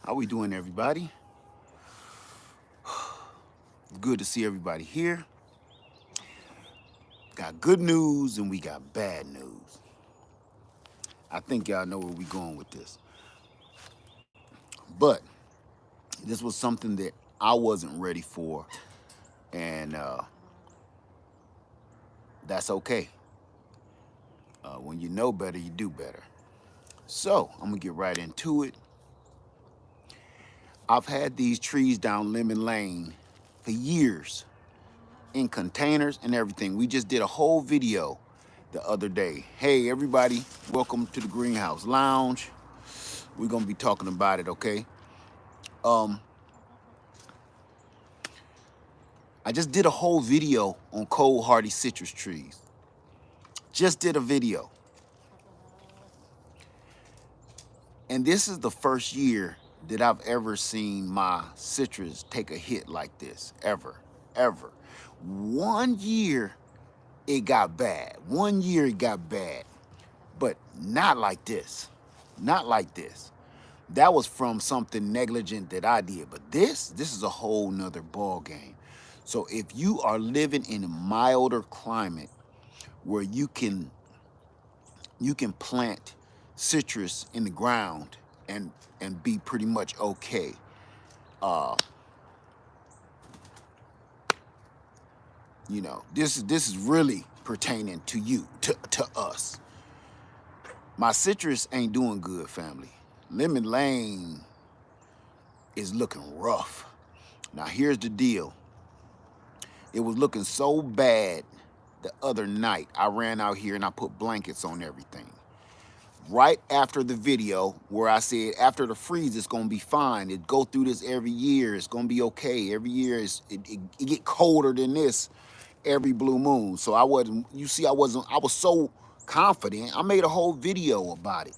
How we doing, everybody? Good to see everybody here. Got good news and we got bad news. I think y'all know where we going with this. But this was something that I wasn't ready for, and that's okay. When you know better, you do better. So I'm gonna get right into it. I've had these trees down Lemon Lane for years in containers and everything. We just did a whole video the other day. Hey, everybody, welcome to the Greenhouse Lounge. We're gonna be talking about it, okay? Um, I just did a whole video on cold hardy citrus trees. Just did a video. And this is the first year that I've ever seen my citrus take a hit like this, ever. One year it got bad. One year it got bad, but not like this. Not like this. That was from something negligent that I did, but this is a whole nother ball game. So if you are living in a milder climate where you can plant citrus in the ground and be pretty much okay. Uh, this is really pertaining to you, to us. My citrus ain't doing good, family. Lemon Lane is looking rough. Now here's the deal. It was looking so bad the other night. I ran out here and I put blankets on everything. Right after the video where I said after the freeze it's gonna be fine. It go through this every year. It's gonna be okay. Every year it get colder than this every blue moon. So I wasn't. You see, I was so confident. I made a whole video about it.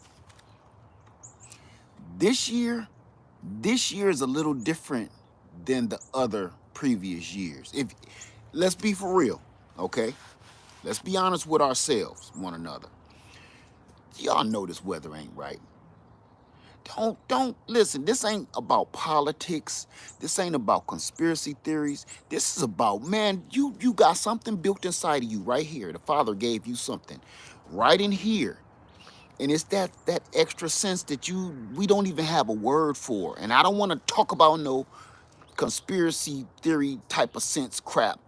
This year, this year is a little different than the other previous years. If let's be for real, okay? Let's be honest with ourselves, one another. Y'all know this weather ain't right. Don't listen. This ain't about politics. This ain't about conspiracy theories. This is about, man, you got something built inside of you right here. The Father gave you something right in here. And it's that extra sense that we don't even have a word for. And I don't want to talk about no conspiracy theory type of sense crap.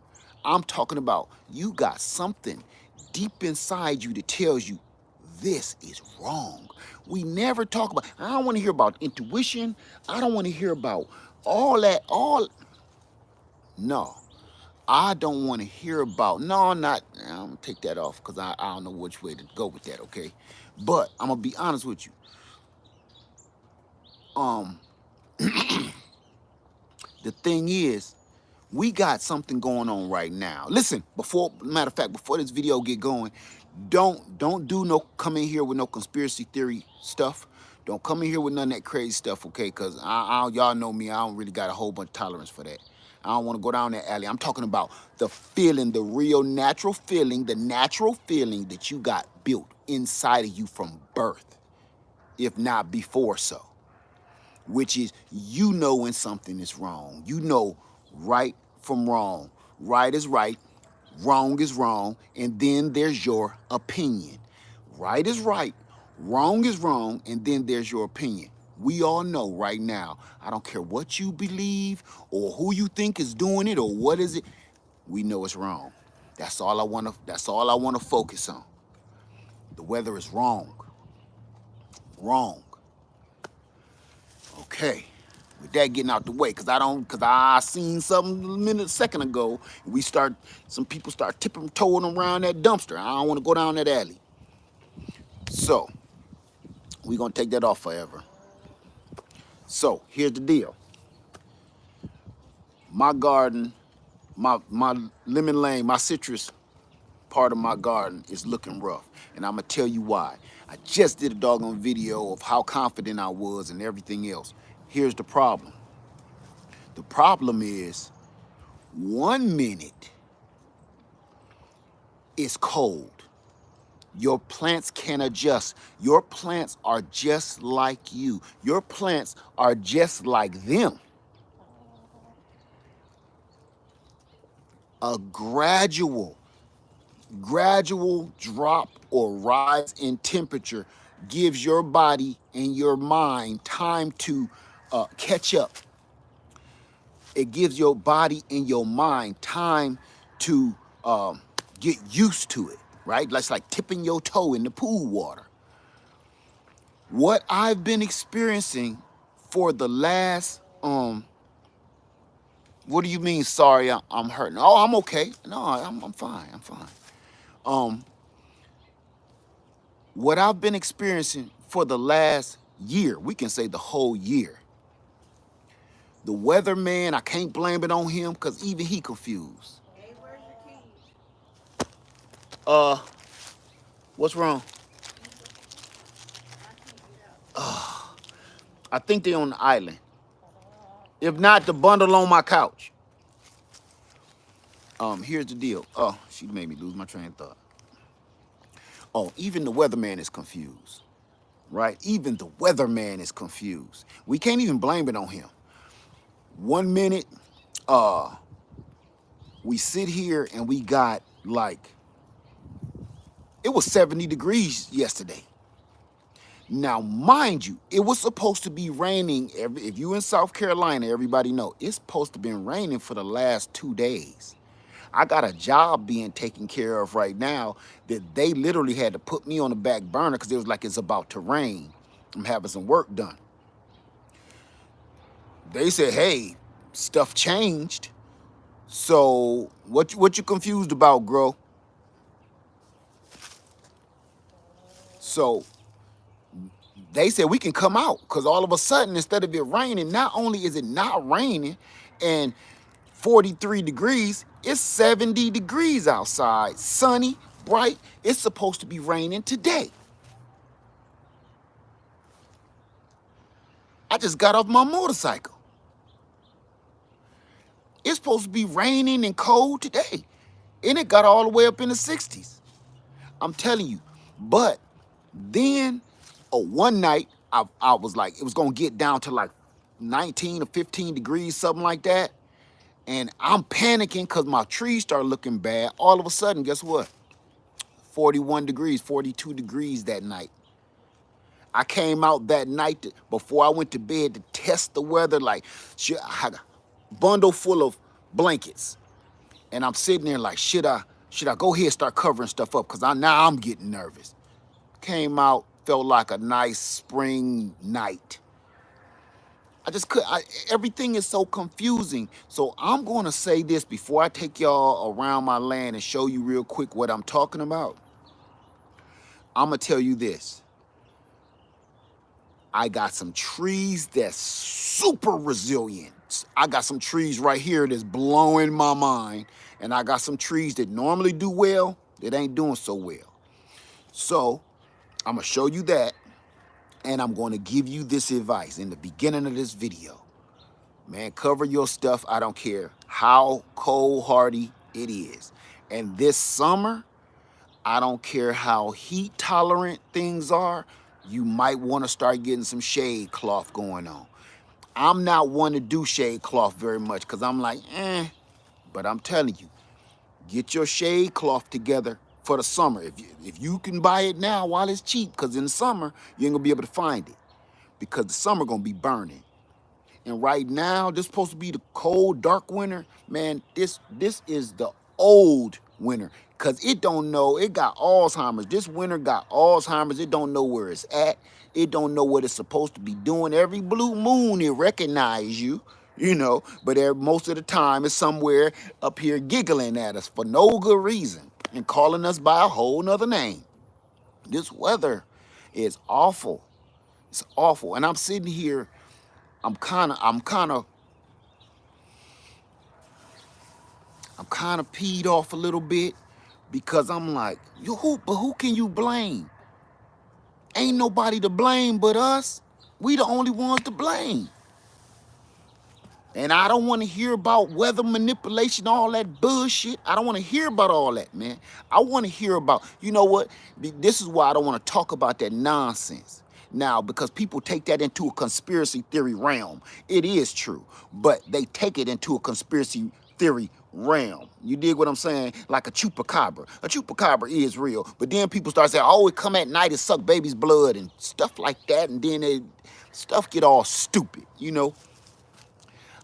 I'm talking about you got something deep inside you that tells you this is wrong. We never talk about, I don't want to hear about intuition. I don't want to hear about all that, no. I don't want to hear about, no, not, I'm going to take that off because I don't know which way to go with that, okay? But I'm going to be honest with you. Um, the thing is, we got something going on right now. Listen, matter of fact, before this video get going, don't come in here with no conspiracy theory stuff. Don't come in here with none of that crazy stuff, okay? Because y'all know me, I don't really got a whole bunch of tolerance for that. I don't want to go down that alley. I'm talking about the feeling, the real natural feeling, the natural feeling that you got built inside of you from birth, if not before so. Which is, you know when something is wrong. You know right from wrong. Right is right, wrong is wrong, and then there's your opinion. Right is right, wrong is wrong, and then there's your opinion. We all know right now, I don't care what you believe or who you think is doing it or what is it, we know it's wrong. That's all I want to focus on. The weather is wrong. Wrong. Okay, with that getting out the way, because I seen something a second ago. Some people start tiptoeing around that dumpster. I don't want to go down that alley. So, we're going to take that off forever. So, here's the deal. My garden, my lemon lane, my citrus part of my garden is looking rough. And I'm going to tell you why. I just did a doggone video of how confident I was and everything else. Here's the problem. The problem is, 1 minute it's cold. Your plants can adjust. Your plants are just like you. Your plants are just like them. A gradual drop or rise in temperature gives your body and your mind time to catch up. It gives your body and your mind time to get used to it, right? That's like tipping your toe in the pool water. What I've been experiencing for the last what do you mean? Sorry, I'm hurting. Oh, I'm okay. No, I'm fine. I'm fine. What I've been experiencing for the last year, we can say the whole year. The weatherman, I can't blame it on him because even he confused. Hey, where's your keys? Uh, what's wrong? I can't get out. I think they're on the island. If not, the bundle on my couch. Here's the deal. Oh, she made me lose my train of thought. Oh, even the weatherman is confused, right? Even the weatherman is confused. We can't even blame it on him. 1 minute, we sit here and we got like, it was 70 degrees yesterday. Now, mind you, it was supposed to be raining. If you in South Carolina, everybody know, it's supposed to be raining for the last 2 days. I got a job being taken care of right now that they literally had to put me on the back burner because it was like it's about to rain. I'm having some work done. They said, hey, stuff changed. So what you confused about, Gro? So they said we can come out because all of a sudden, instead of it raining, not only is it not raining and 43 degrees, it's 70 degrees outside, sunny, bright. It's supposed to be raining today. I just got off my motorcycle. It's supposed to be raining and cold today. And it got all the way up in the 60s. I'm telling you. But then, one night, I was like, it was going to get down to like 19 or 15 degrees, something like that. And I'm panicking because my trees start looking bad. All of a sudden, guess what? 41 degrees, 42 degrees that night. I came out that night before I went to bed to test the weather. Like, I had a bundle full of blankets. And I'm sitting there like, should I go ahead and start covering stuff up? Because now I'm getting nervous. Came out, felt like a nice spring night. I just everything is so confusing. So I'm going to say this before I take y'all around my land and show you real quick what I'm talking about. I'm going to tell you this. I got some trees that's super resilient. I got some trees right here that's blowing my mind. And I got some trees that normally do well that ain't doing so well. So I'm going to show you that. And I'm going to give you this advice in the beginning of this video. Man, cover your stuff. I don't care how cold-hardy it is. And this summer, I don't care how heat tolerant things are, you might want to start getting some shade cloth going on. I'm not one to do shade cloth very much because I'm like, but I'm telling you, get your shade cloth together for the summer. If you can buy it now while it's cheap, because in the summer, you ain't going to be able to find it because the summer going to be burning. And right now, this is supposed to be the cold, dark winter. Man, this is the old winter because it don't know. It got Alzheimer's. This winter got Alzheimer's. It don't know where it's at. It don't know what it's supposed to be doing. Every blue moon, it recognize you, but most of the time, it's somewhere up here giggling at us for no good reason and calling us by a whole nother name. This weather is awful. It's awful. And I'm sitting here, I'm kind of peed off a little bit because I'm like, who can you blame? Ain't nobody to blame but us. We the only ones to blame. And I don't want to hear about weather manipulation, all that bullshit. I don't want to hear about all that, man. I want to hear about, you know what? This is why I don't want to talk about that nonsense now, because people take that into a conspiracy theory realm. It is true, but they take it into a conspiracy theory realm. You dig what I'm saying? Like a chupacabra. A chupacabra is real, but then people start saying, oh, it come at night and suck baby's blood and stuff like that, and then stuff get all stupid, you know?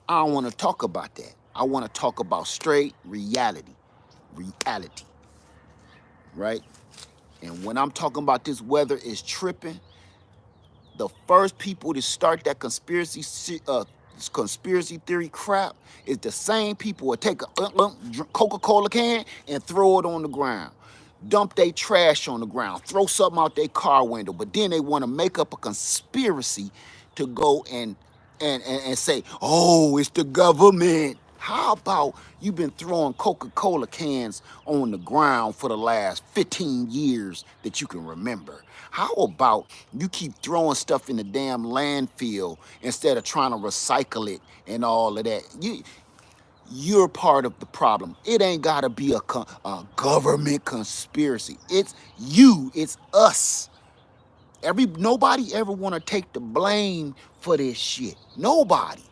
I don't want to talk about that. I want to talk about straight reality. Reality, right? And when I'm talking about this weather is tripping, the first people to start that conspiracy theory crap is the same people who take a Coca-Cola can and throw it on the ground. Dump their trash on the ground, throw something out their car window, but then they want to make up a conspiracy to go and say, oh, it's the government. How about you've been throwing Coca-Cola cans on the ground for the last 15 years that you can remember? How about you keep throwing stuff in the damn landfill instead of trying to recycle it and all of that? You're part of the problem. It ain't gotta be a government conspiracy. It's you, it's us. Nobody ever wanna take the blame for this shit. Nobody.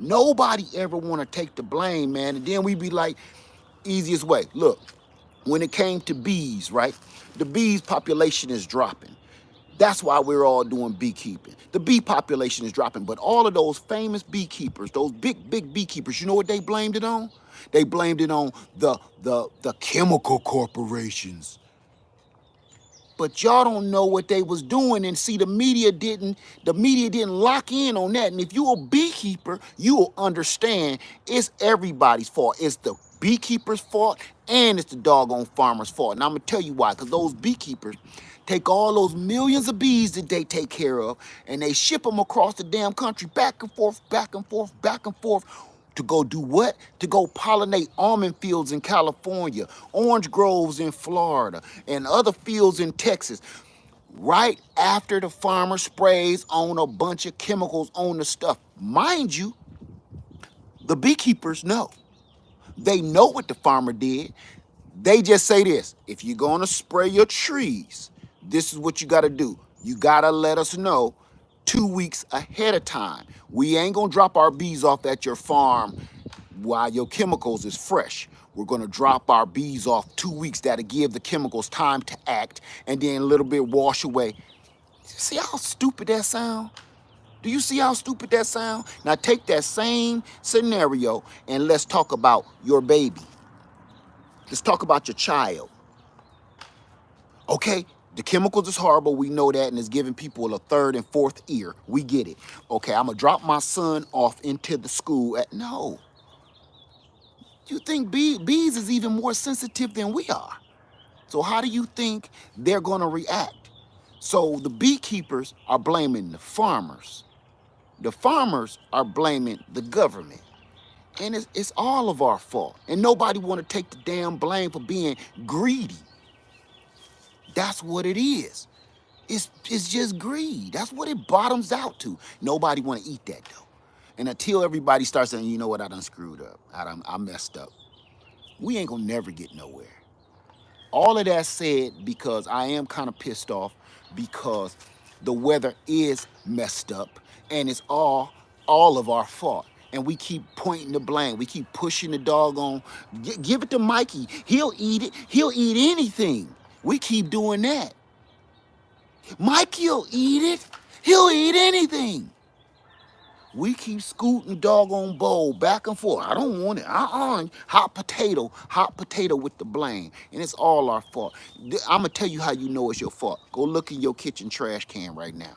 Nobody ever wanna take the blame, man. And then we be like, easiest way. Look, when it came to bees, right? The bees population is dropping. That's why we're all doing beekeeping. The bee population is dropping, but all of those famous beekeepers, those big beekeepers, you know what they blamed it on? They blamed it on the chemical corporations. But y'all don't know what they was doing, and see, the media didn't lock in on that. And if you're a beekeeper, you'll understand it's everybody's fault. It's the beekeeper's fault and it's the doggone farmer's fault. And I'm gonna tell you why, because those beekeepers take all those millions of bees that they take care of and they ship them across the damn country, back and forth, back and forth, back and forth, to go do what? To go pollinate almond fields in California, orange groves in Florida, and other fields in Texas. Right after the farmer sprays on a bunch of chemicals on the stuff. Mind you, the beekeepers know. They know what the farmer did. They just say this: if you're gonna spray your trees, this is what you gotta do. You gotta let us know 2 weeks ahead of time. We ain't gonna drop our bees off at your farm while your chemicals is fresh. We're gonna drop our bees off 2 weeks. That'll give the chemicals time to act and then a little bit wash away. See how stupid that sound? Do you see how stupid that sound? Now take that same scenario and let's talk about your baby. Let's talk about your child. Okay, the chemicals is horrible. We know that, and it's giving people a third and fourth ear. We get it. Okay, I'm gonna drop my son off into the school. No, you think bees is even more sensitive than we are. So how do you think they're gonna react? So the beekeepers are blaming the farmers. The farmers are blaming the government. And it's all of our fault. And nobody want to take the damn blame for being greedy. That's what it is. It's just greed. That's what it bottoms out to. Nobody want to eat that though. And until everybody starts saying, you know what, I done screwed up. I messed up. We ain't gonna never get nowhere. All of that said because I am kind of pissed off because the weather is messed up and it's all of our fault. And we keep pointing the blame. We keep pushing the doggone. Give it to Mikey. He'll eat it. He'll eat anything. We keep doing that. Mikey'll eat it. He'll eat anything. We keep scooting the doggone bowl back and forth. I don't want it. Hot potato with the blame. And it's all our fault. I'm going to tell you how you know it's your fault. Go look in your kitchen trash can right now.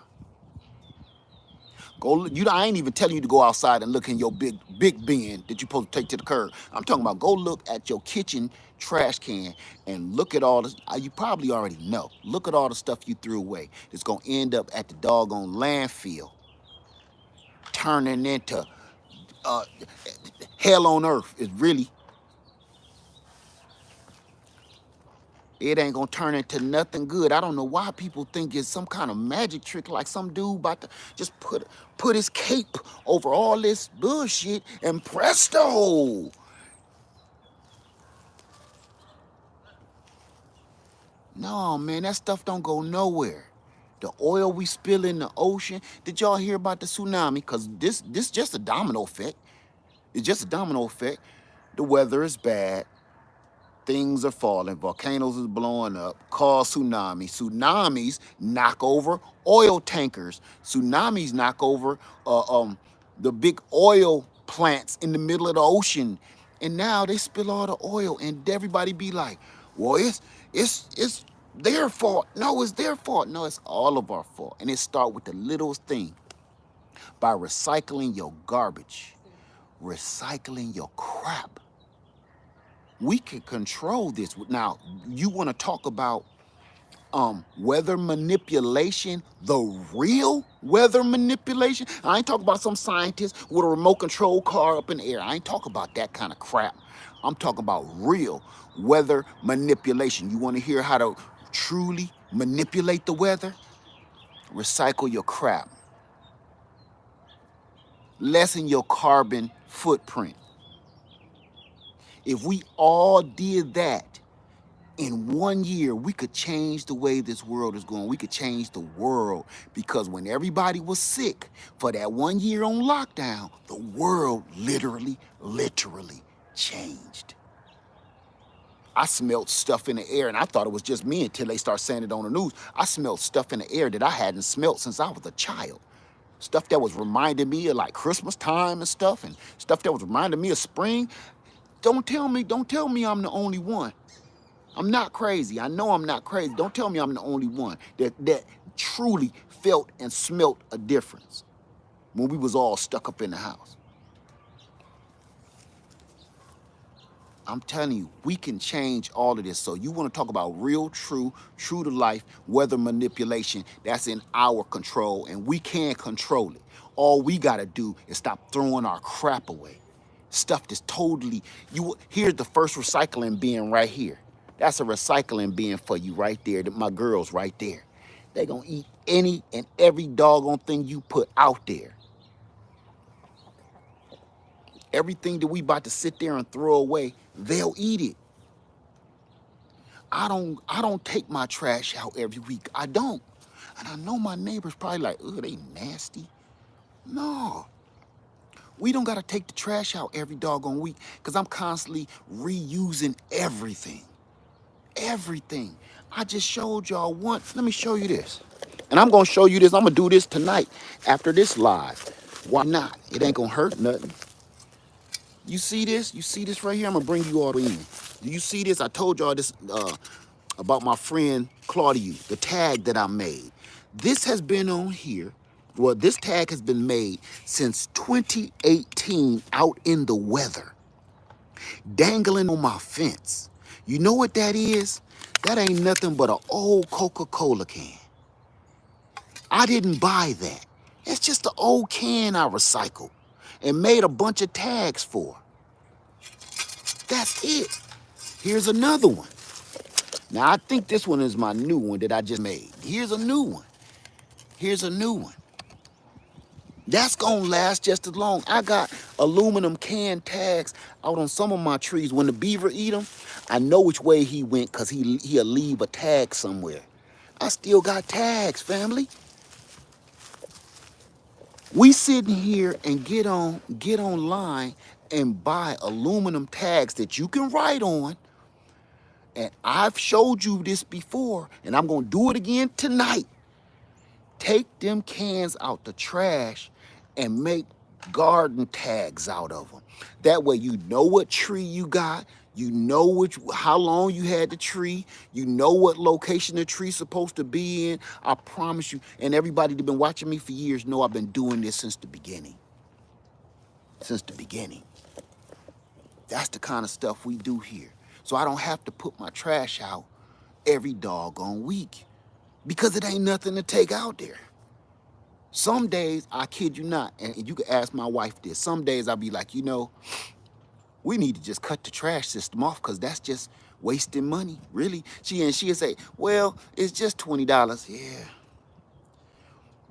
I ain't even telling you to go outside and look in your big bin that you're supposed to take to the curb. I'm talking about go look at your kitchen trash can and look at all this. You probably already know. Look at all the stuff you threw away. It's going to end up at the doggone landfill, turning into uh, hell on earth. Is really. It ain't gonna turn into nothing good. I don't know why people think it's some kind of magic trick, like some dude about to just put his cape over all this bullshit and presto. No, man, that stuff don't go nowhere. The oil we spill in the ocean. Did y'all hear about the tsunami? Cause this just a domino effect. It's just a domino effect. The weather is bad. Things are falling, volcanoes is blowing up, cause tsunamis. Tsunamis knock over oil tankers. Tsunamis knock over the big oil plants in the middle of the ocean. And now they spill all the oil, and everybody be like, well, it's their fault. No, it's their fault. No, it's all of our fault. And it start with the littlest thing, by recycling your garbage, recycling your crap. We can control this. Now, you want to talk about weather manipulation, the real weather manipulation? I ain't talking about some scientist with a remote control car up in the air. I ain't talking about that kind of crap. I'm talking about real weather manipulation. You want to hear how to truly manipulate the weather? Recycle your crap. Lessen your carbon footprint. If we all did that, in 1 year, we could change the way this world is going. We could change the world, because when everybody was sick for that 1 year on lockdown, the world literally changed. I smelled stuff in the air, and I thought it was just me until they start saying it on the news. I smelled stuff in the air that I hadn't smelled since I was a child. Stuff that was reminding me of like Christmas time and stuff that was reminding me of spring. Don't tell me I'm the only one. I'm not crazy. I know I'm not crazy. Don't tell me I'm the only one that truly felt and smelt a difference when we was all stuck up in the house. I'm telling you, we can change all of this. So you want to talk about real, true to life weather manipulation? That's in our control, and we can control it. All we got to do is stop throwing our crap away. Stuff that's totally, here's the first recycling bin right here. That's a recycling bin for you right there. My girls right there. They gonna eat any and every doggone thing you put out there. Everything that we about to sit there and throw away, they'll eat it. I don't take my trash out every week. I don't. And I know my neighbors probably like, ugh, they nasty. No. We don't gotta take the trash out every doggone week, because I'm constantly reusing everything. Everything. I just showed y'all one. Let me show you this. And I'm gonna show you this. I'm gonna do this tonight after this live. Why not? It ain't gonna hurt nothing. You see this? You see this right here? I'm gonna bring you all in. Do you see this? I told y'all this about my friend Claudia, the tag that I made. This has been on here. Well, this tag has been made since 2018 out in the weather, dangling on my fence. You know what that is? That ain't nothing but an old Coca-Cola can. I didn't buy that. It's just an old can I recycled and made a bunch of tags for. That's it. Here's another one. Now, I think this one is my new one that I just made. Here's a new one. Here's a new one. That's gonna last just as long. I got aluminum can tags out on some of my trees. When the beaver eat them, I know which way he went, because he'll leave a tag somewhere. I still got tags, family. We sitting here and get online and buy aluminum tags that you can write on. And I've showed you this before, and I'm gonna do it again tonight. Take them cans out the trash and make garden tags out of them. That way you know what tree you got, you know how long you had the tree, you know what location the tree's supposed to be in. I promise you, and everybody that's been watching me for years know I've been doing this since the beginning. Since the beginning. That's the kind of stuff we do here. So I don't have to put my trash out every doggone week, because it ain't nothing to take out there. Some days, I kid you not, and you can ask my wife this, some days I'll be like, we need to just cut the trash system off, because that's just wasting money, really. She'll say, well, it's just $20. Yeah.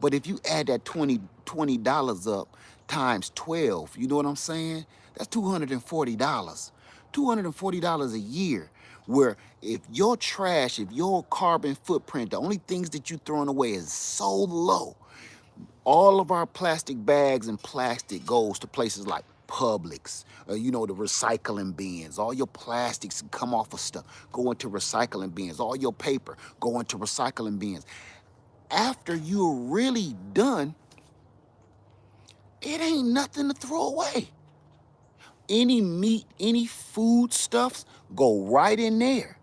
But if you add that $20 up times 12, you know what I'm saying? That's $240. $240 a year. Where if your trash, if your carbon footprint, the only things that you're throwing away is so low, all of our plastic bags and plastic goes to places like Publix, you know, the recycling bins. All your plastics come off of stuff, go into recycling bins. All your paper go into recycling bins. After you're really done, it ain't nothing to throw away. Any meat, any food stuffs go right in there.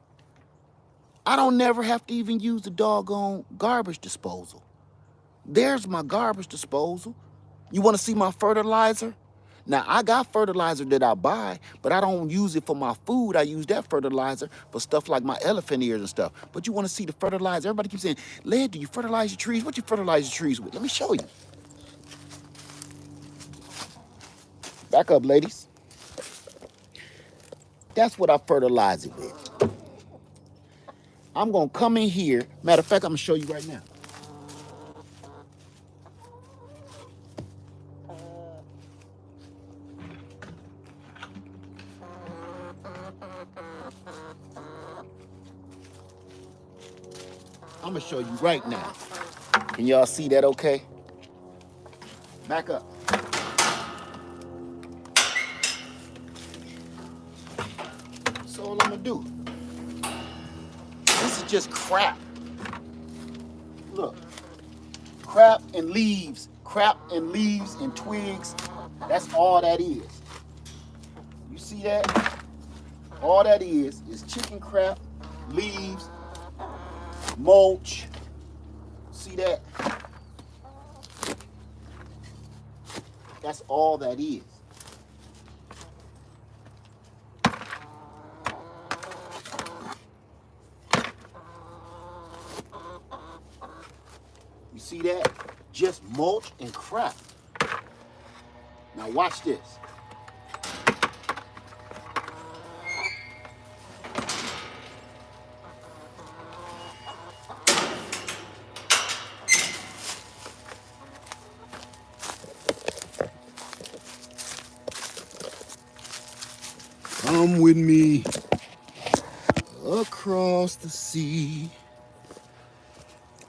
I don't never have to even use the doggone garbage disposal. There's my garbage disposal. You want to see my fertilizer? Now, I got fertilizer that I buy, but I don't use it for my food. I use that fertilizer for stuff like my elephant ears and stuff. But you want to see the fertilizer? Everybody keeps saying, Led, do you fertilize your trees? What you fertilize your trees with? Let me show you. Back up, ladies. That's what I fertilize it with. I'm going to come in here. Matter of fact, I'm going to show you right now. I'm going to show you right now. Can y'all see that okay? Back up. That's all I'm going to do. This is just crap. Look. Crap and leaves. Crap and leaves and twigs. That's all that is. You see that? All that is chicken crap, leaves, mulch. See that? That's all that is. You see that? Just mulch and crap. Now watch this. Come with me across the sea.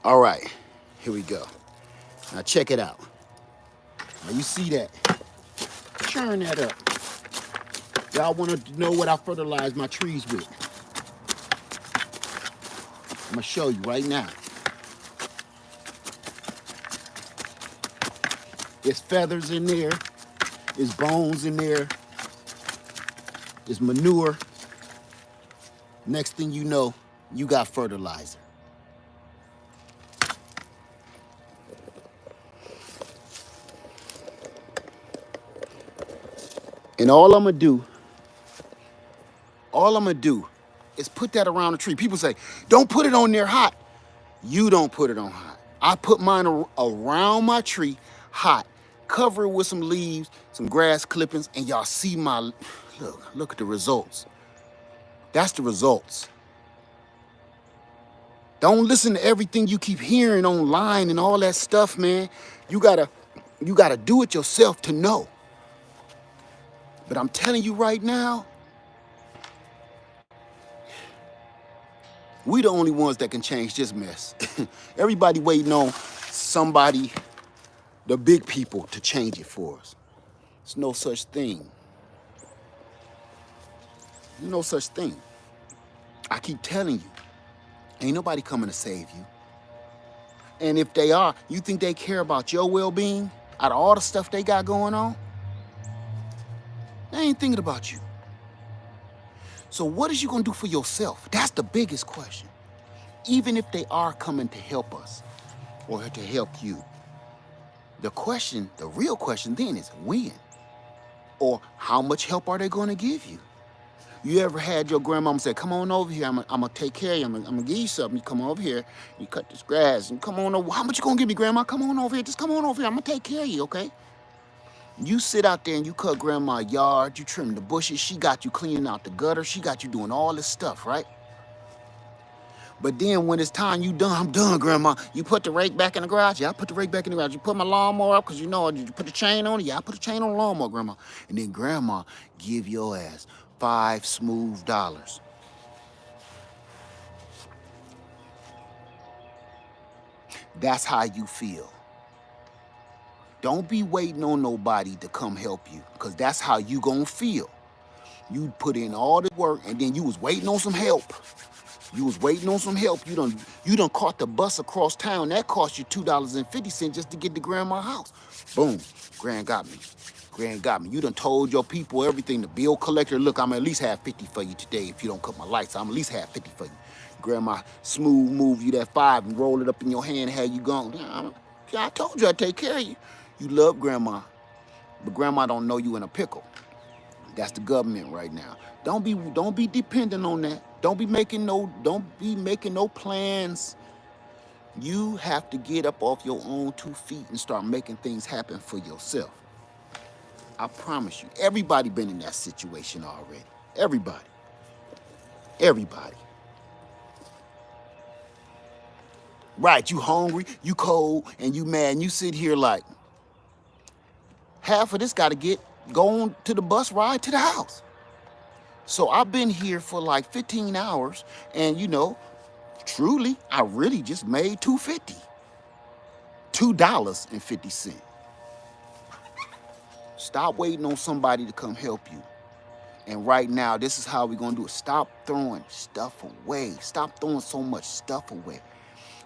All right, here we go. Now check it out. Now you see that? Churn that up. Y'all want to know what I fertilize my trees with? I'm gonna show you right now. There's feathers in there. There's bones in there. There's manure. Next thing you know, you got fertilizer. And all I'm gonna do is put that around the tree. People say, don't put it on there hot. You don't put it on hot. I put mine around my tree hot, cover it with some leaves, some grass clippings, and y'all see my, look at the results. That's the results. Don't listen to everything you keep hearing online and all that stuff, man. You gotta do it yourself to know. But I'm telling you right now, we the only ones that can change this mess. Everybody waiting on somebody, the big people, to change it for us. There's no such thing. There's no such thing. I keep telling you, ain't nobody coming to save you. And if they are, you think they care about your well-being out of all the stuff they got going on? They ain't thinking about you. So what is you gonna do for yourself? That's the biggest question. Even if they are coming to help us or to help you, the real question then is when? Or how much help are they gonna give you? You ever had your grandmama say, come on over here, I'm gonna take care of you, I'm gonna give you something, you come over here, you cut this grass, and come on over, how much you gonna give me, grandma? Come on over here, just come on over here, I'm gonna take care of you, okay? You sit out there and you cut grandma's yard, you trim the bushes, she got you cleaning out the gutter, she got you doing all this stuff, right? But then when it's time you done, I'm done, grandma. You put the rake back in the garage? Yeah, I put the rake back in the garage. You put my lawnmower up because you know, did you put the chain on it? Yeah, I put the chain on the lawnmower, grandma. And then grandma give your ass $5 smooth. That's how you feel. Don't be waiting on nobody to come help you because that's how you gonna feel. You put in all the work and then you was waiting on some help. You was waiting on some help. You done caught the bus across town. That cost you $2.50 just to get to grandma's house. Boom. Grand got me. Grand got me. You done told your people everything. The bill collector, look, I'm at least have 50 for you today. If you don't cut my lights, I'm at least have 50 for you. Grandma smooth move you that 5 and roll it up in your hand, how you gone. Yeah, I told you I'd take care of you. You love grandma, but grandma don't know you in a pickle. That's the government right now. Don't be dependent on that. Don't be making no plans. You have to get up off your own 2 feet and start making things happen for yourself. I promise you. Everybody been in that situation already. Everybody. Everybody. Right, you hungry, you cold, and you mad, and you sit here like, half of this gotta get going to the bus ride to the house. So I've been here for like 15 hours, and truly, I really just made $2.50. Stop waiting on somebody to come help you. And right now, this is how we're gonna do it. Stop throwing stuff away. Stop throwing so much stuff away.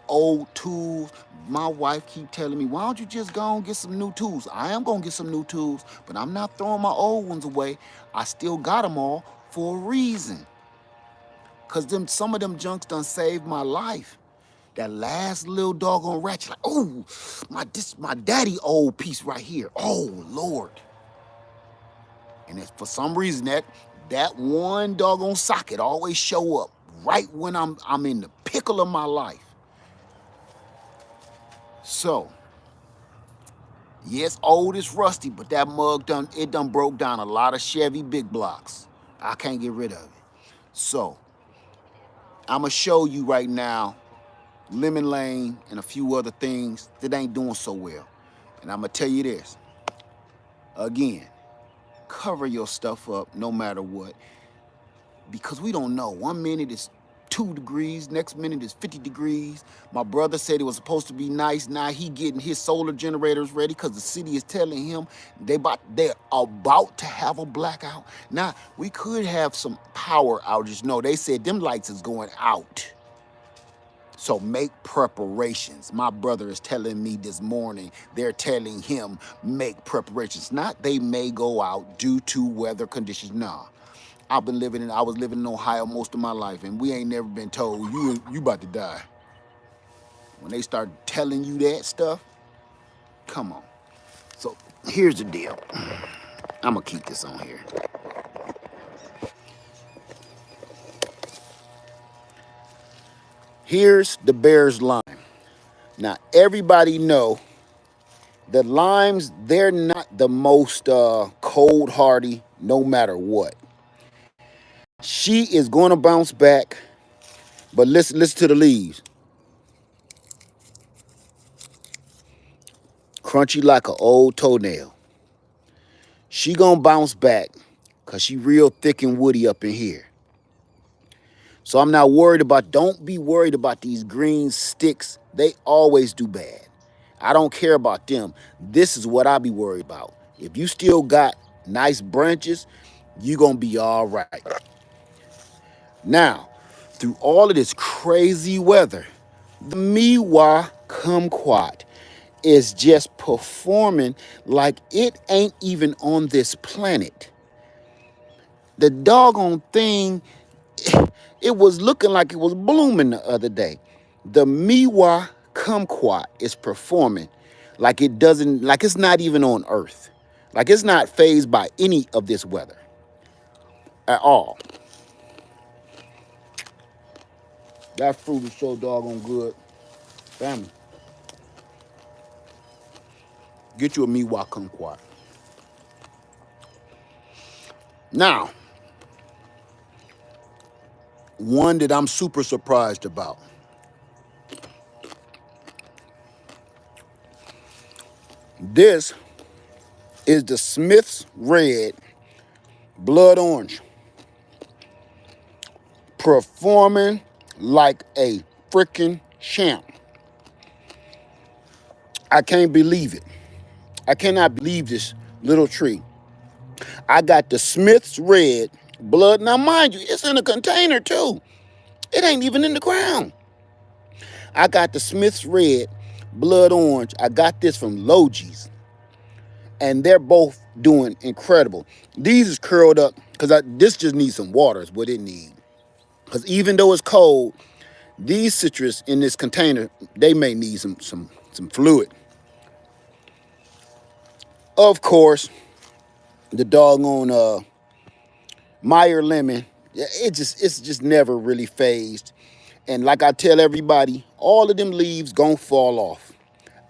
Old tools. My wife keep telling me, why don't you just go and get some new tools? I am gonna get some new tools, but I'm not throwing my old ones away. I still got them all for a reason. Cause some of them junks done saved my life. That last little doggone ratchet, like, oh, my daddy old piece right here. Oh Lord. And it's for some reason that one doggone socket always show up right when I'm in the pickle of my life. So, yes, old is rusty, but that mug done broke down a lot of Chevy big blocks. I can't get rid of it. So, I'ma show you right now lemon lane and a few other things that ain't doing so well. And I'm gonna tell you this again, cover your stuff up no matter what, because we don't know. 1 minute is 2 degrees, next minute is 50 degrees. My brother said it was supposed to be nice. Now he getting his solar generators ready because the city is telling him they're about to have a blackout. Now, we could have some power outages. No, they said them lights is going out. So make preparations. My brother is telling me this morning, they're telling him make preparations. Not they may go out due to weather conditions. Nah. I was living in Ohio most of my life, and we ain't never been told you about to die. When they start telling you that stuff, come on. So here's the deal. I'm gonna keep this on here. Here's the Bears lime. Now everybody know the limes, they're not the most cold hardy no matter what. She is going to bounce back, but listen to the leaves. Crunchy like an old toenail. She gonna bounce back because she real thick and woody up in here. So I'm not worried don't be worried about these green sticks. They always do bad. I don't care about them. This is what I be worried about. If you still got nice branches, you gonna be all right. Now, through all of this crazy weather, the Miwa kumquat is just performing like it ain't even on this planet. The doggone thing, it was looking like it was blooming the other day. The Miwa kumquat is performing like it's not even on Earth. Like it's not fazed by any of this weather at all. That fruit is so doggone good. Family, get you a Miwa kumquat. Now, one that I'm super surprised about. This is the Smith's Red Blood Orange, performing like a freaking champ. I can't believe it. I cannot believe this little tree. I got the Smith's Red Blood. Now, mind you, it's in a container too. It ain't even in the ground. I got the Smith's Red Blood Orange. I got this from Logi's, and they're both doing incredible. These is curled up because this just needs some water is what it needs. Because even though it's cold, these citrus in this container, they may need some fluid. Of course, the doggone Meyer lemon, it's just never really phased. And like I tell everybody, all of them leaves gonna fall off.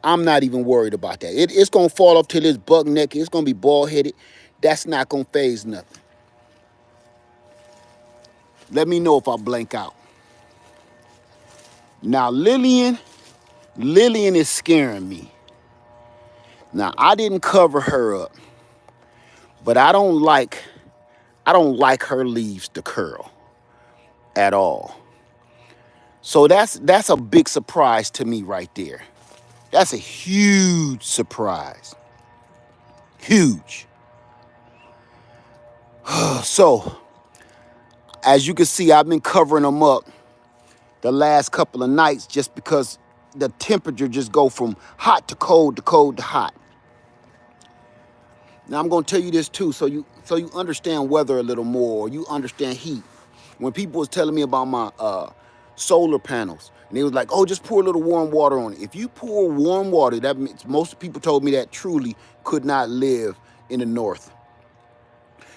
I'm not even worried about that. It's gonna fall off till it's buck naked. It's gonna be bald headed. That's not gonna phase nothing. Let me know if I blank out. Now Lillian is scaring me. Now I didn't cover her up, but I don't like her leaves to curl at all. So that's a big surprise to me right there. That's a huge surprise. Huge. So as you can see, I've been covering them up the last couple of nights just because the temperature just go from hot to cold to cold to hot. Now I'm gonna tell you this too, so you understand weather a little more, or you understand heat. When people was telling me about my solar panels, and they was like, "Oh, just pour a little warm water on it." If you pour warm water, that means most people told me that truly could not live in the north.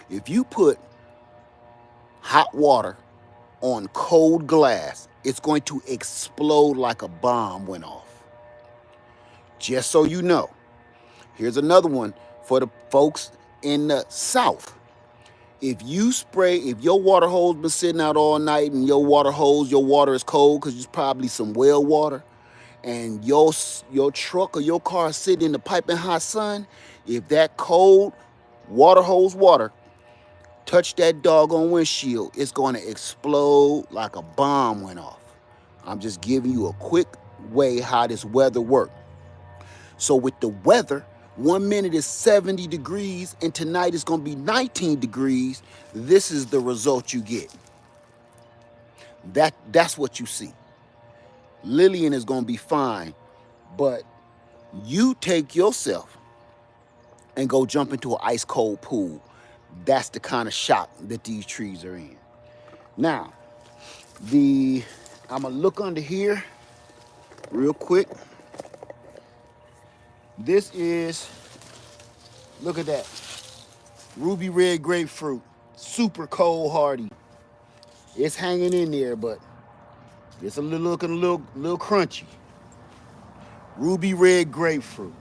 If you put hot water on cold glass, it's going to explode like a bomb went off. Just so you know. Here's another one for the folks in the south. If your water hose been sitting out all night and your water is cold because it's probably some well water, and your truck or your car is sitting in the piping hot sun, if that cold water hose water touch that doggone windshield, it's going to explode like a bomb went off. I'm just giving you a quick way how this weather works. So with the weather, 1 minute is 70 degrees and tonight it's going to be 19 degrees. This is the result you get. That's what you see. Lillian is going to be fine, but you take yourself and go jump into an ice cold pool. That's the kind of shock that these trees are in. Now, I'm gonna look under here real quick. This is, look at that, ruby red grapefruit, super cold hardy. It's hanging in there, but it's looking a little crunchy. Ruby red grapefruit.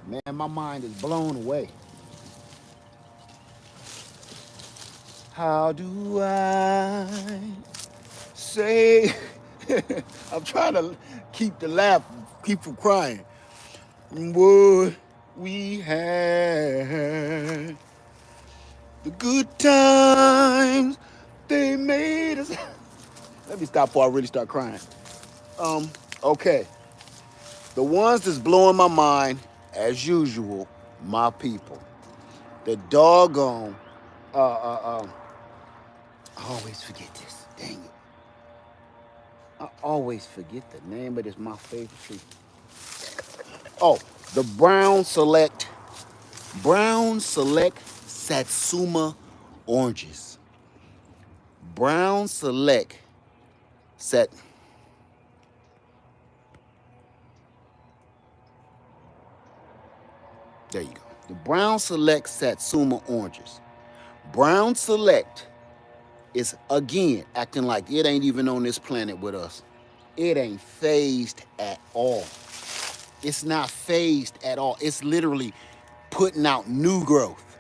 Man, my mind is blown away. How do I say? I'm trying to keep the laugh, keep from crying. What we had, the good times they made us. Let me stop before I really start crying. Okay. The ones that's blowing my mind, as usual, my people. The doggone, I always forget this. Dang it. I always forget the name of this, my favorite tree. Oh, the Brown Select Satsuma oranges. Brown Select Sat. There you go. The Brown Select Satsuma oranges. Brown Select is again acting like it ain't even on this planet with us. It ain't phased at all. It's not phased at all. It's literally putting out new growth.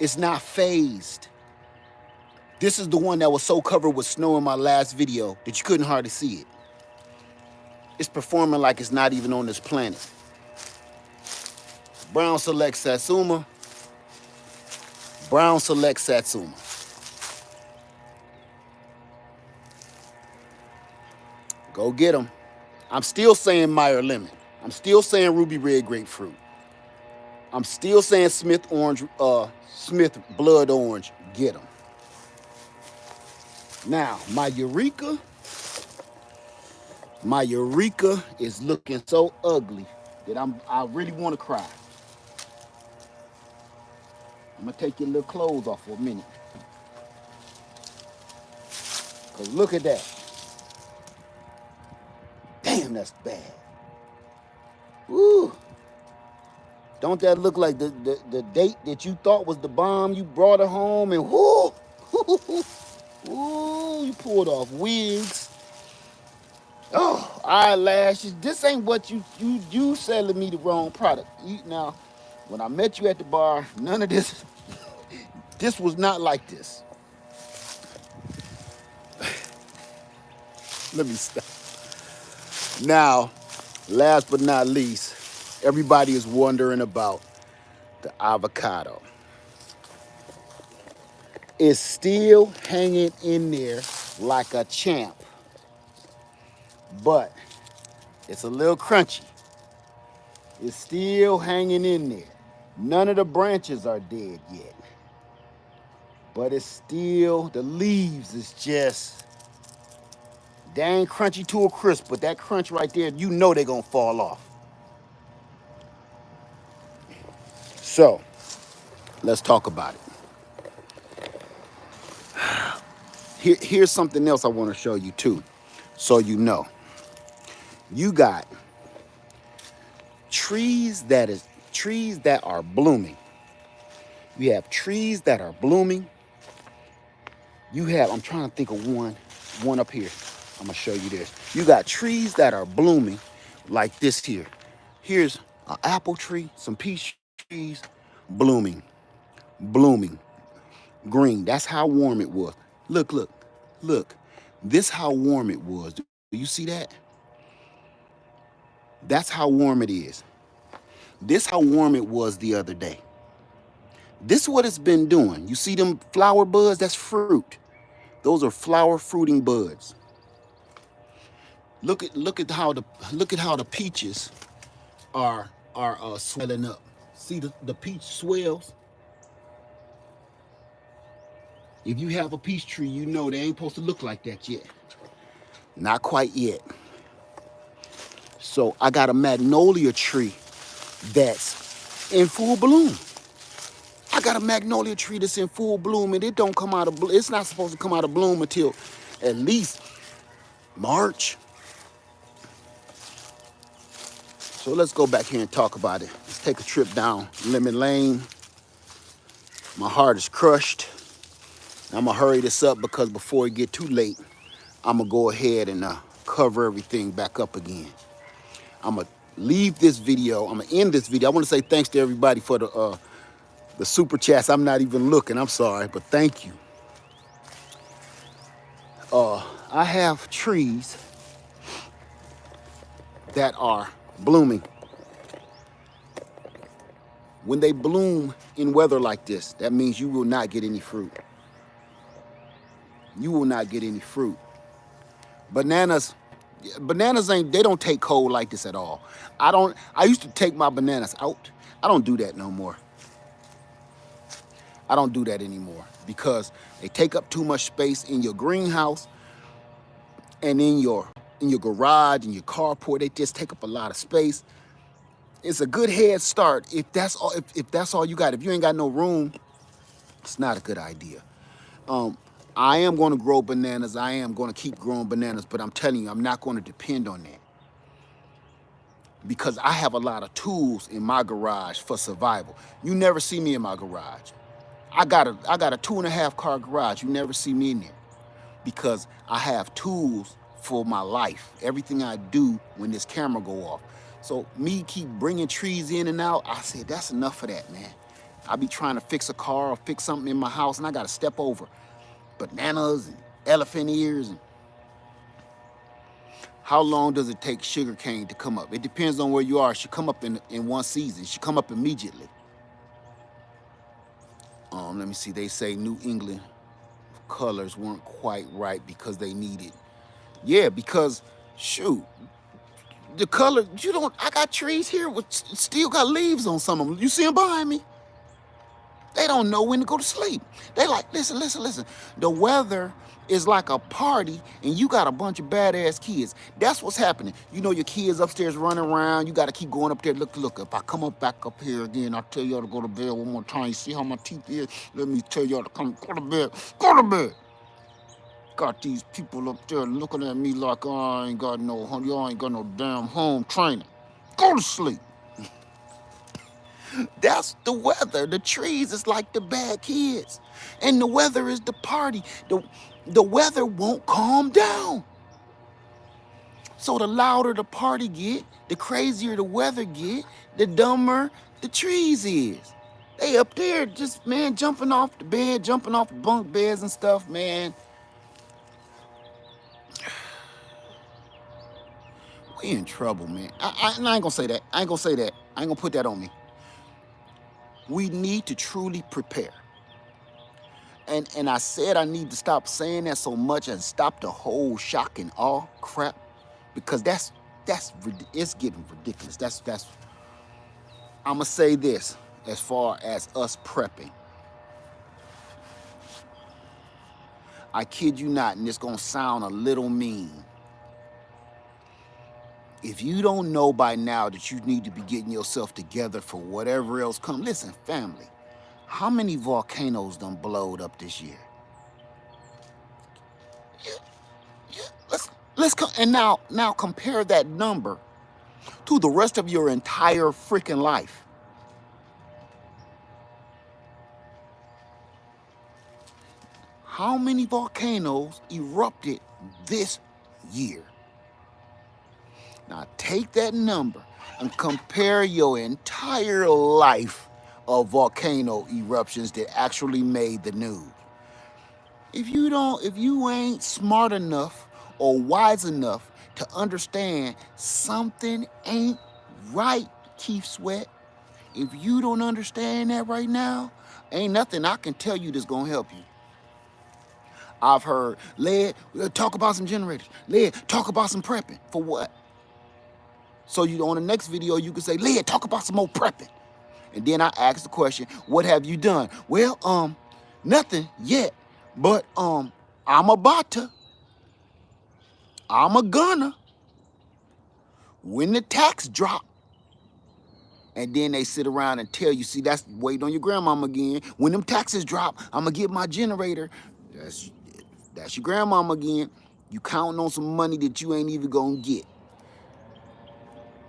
It's not phased. This is the one that was so covered with snow in my last video that you couldn't hardly see it. It's performing like it's not even on this planet. Brown Select Satsuma. Brown Select Satsuma. Go get them. I'm still saying Meyer Lemon. I'm still saying Ruby Red Grapefruit. I'm still saying Smith Blood Orange. Get them. Now, my Eureka is looking so ugly that I really want to cry. I'm gonna take your little clothes off for a minute. Cause look at that. Damn, that's bad. Woo. Don't that look like the date that you thought was the bomb? You brought her home and whoo, ooh, you pulled off wigs. Oh, eyelashes. This ain't what you selling me the wrong product. Now, when I met you at the bar, none of this. This was not like this. Let me stop. Now, last but not least, everybody is wondering about the avocado. It's still hanging in there like a champ, but it's a little crunchy. It's still hanging in there. None of the branches are dead yet, but it's still, the leaves is just dang crunchy to a crisp, but that crunch right there, you know they're gonna fall off. So, let's talk about it. Here's something else I want to show you too, so you know. You got trees that are blooming. You have trees that are blooming. You have, I'm trying to think of one up here. I'm gonna show you this. You got trees that are blooming like this here. Here's an apple tree, some peach trees, blooming, green. That's how warm it was. Look. This how warm it was. Do you see that? That's how warm it is. This how warm it was the other day. This is what it's been doing. You see them flower buds? That's fruit. Those are flower fruiting buds. Look at how the peaches are swelling up. See the peach swells? If you have a peach tree, you know they ain't supposed to look like that yet. Not quite yet. So I got a magnolia tree that's in full bloom. I got a magnolia tree that's in full bloom, and it don't come out of bloom. It's not supposed to come out of bloom until at least March. So let's go back here and talk about it. Let's take a trip down Lemon Lane. My heart is crushed. I'm gonna hurry this up because before it get too late, I'm gonna go ahead and cover everything back up again. I'm gonna leave this video. I'm gonna end this video. I want to say thanks to everybody for the super chats. I'm not even looking. I'm sorry, but thank you. I have trees that are blooming. When they bloom in weather like this, that means you will not get any fruit. You will not get any fruit. Bananas they don't take cold like this at all. I used to take my bananas out. I don't do that no more. I don't do that anymore because they take up too much space in your greenhouse and in your garage and your carport. They just take up a lot of space. It's a good head start if that's all you got. If you ain't got no room, it's not a good idea. I am going to grow bananas. I am going to keep growing bananas, but I'm telling you, I'm not going to depend on that because I have a lot of tools in my garage for survival. You never see me in my garage. I got a 2.5 car garage. You never see me in there because I have tools for my life. Everything I do when this camera go off. So me keep bringing trees in and out. I said, that's enough of that, man. I be trying to fix a car or fix something in my house, and I gotta step over bananas and elephant ears. And how long does it take sugar cane to come up? It depends on where you are. It should come up in one season. It should come up immediately. Let me see. They say New England colors weren't quite right because they needed. Yeah, because shoot, the color you don't. I got trees here with still got leaves on some of them. You see them behind me? They don't know when to go to sleep. They like, listen, listen, listen. The weather is like a party, and you got a bunch of badass kids. That's what's happening. You know your kids upstairs running around. You got to keep going up there. Look, look. If I come up back up here again, I'll tell y'all to go to bed one more time. You see how my teeth is? Let me tell y'all to come go to bed. Go to bed. Got these people up there looking at me like I ain't got no, y'all ain't got no damn home training. Go to sleep. That's the weather. The trees is like the bad kids. And the weather is the party. The weather won't calm down. So the louder the party get, the crazier the weather get, the dumber the trees is. They up there just, man, jumping off the bed, jumping off the bunk beds and stuff, man. We in trouble, man. And I ain't gonna say that. I ain't gonna say that. I ain't gonna put that on me. We need to truly prepare. And I said I need to stop saying that so much and stop the whole shock and awe crap, because it's getting ridiculous. That's I'm gonna say this as far as us prepping. I kid you not, and it's gonna sound a little mean. If you don't know by now that you need to be getting yourself together for whatever else comes, listen, family, how many volcanoes done blowed up this year? And now compare that number to the rest of your entire freaking life. How many volcanoes erupted this year? Now take that number and compare your entire life of volcano eruptions that actually made the news. If you ain't smart enough or wise enough to understand something ain't right, Keith Sweat, if you don't understand that right now, ain't nothing I can tell you that's gonna help you. I've heard, Led, talk about some generators. Led, talk about some prepping. For what? So you on the next video, you can say, Led, talk about some more prepping. And then I ask the question, what have you done? Well, nothing yet, but I'm about to. I'm a gonna. When the tax drop, and then they sit around and tell you, see, that's waiting on your grandmama again. When them taxes drop, I'm gonna get my generator. That's your grandmama again. You counting on some money that you ain't even gonna get.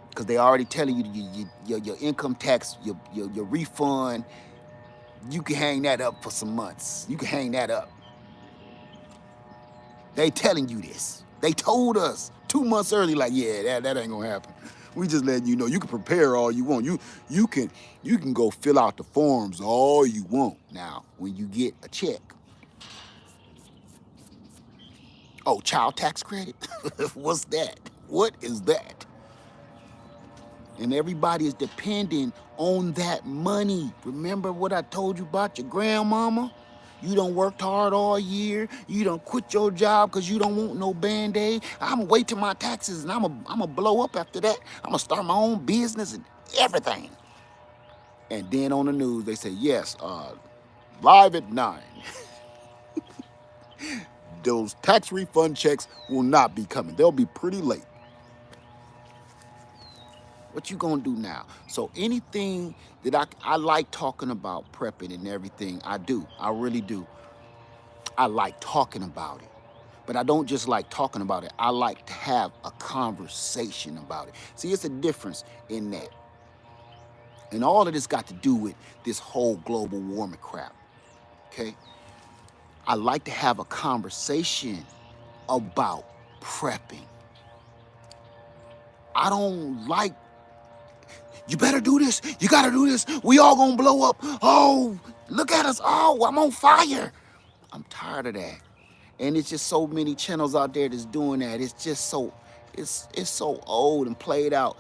Because they already telling you your income tax, your refund, you can hang that up for some months. You can hang that up. They telling you this. They told us 2 months early, like, yeah, that ain't gonna happen. We just letting you know you can prepare all you want. You can go fill out the forms all you want. Now, when you get a check, oh, child tax credit? What's that? What is that? And everybody is depending on that money. Remember what I told you about your grandmama? You done worked hard all year. You done quit your job because you don't want no Band-Aid. I'm gonna wait till my taxes and I'm gonna blow up after that. I'm gonna start my own business and everything. And then on the news, they say, yes, live at 9. Those tax refund checks will not be coming. They'll be pretty late. What you gonna do now? So anything that I like talking about prepping and everything, I do. I really do. I like talking about it. But I don't just like talking about it. I like to have a conversation about it. See, it's a difference in that. And all of this got to do with this whole global warming crap. Okay? I like to have a conversation about prepping. I don't like You better do this. You gotta do this. We all gonna blow up. Oh, look at us. Oh, I'm on fire. I'm tired of that. And it's just so many channels out there that's doing that. It's just so, it's so old and played out.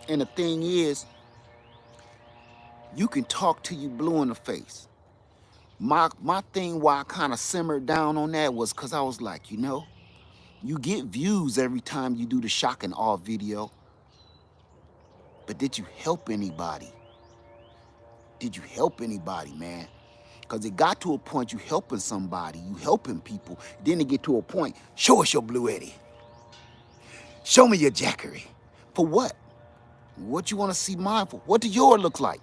And the thing is, you can talk till you blue in the face. My thing why I kind of simmered down on that was because I was like, you get views every time you do the shock and awe video, but did you help anybody? Did you help anybody, man? Because it got to a point you helping somebody, you helping people. Then it get to a point, show us your blue Eddie. Show me your Jackery. For what? What you want to see mine for? What does yours look like?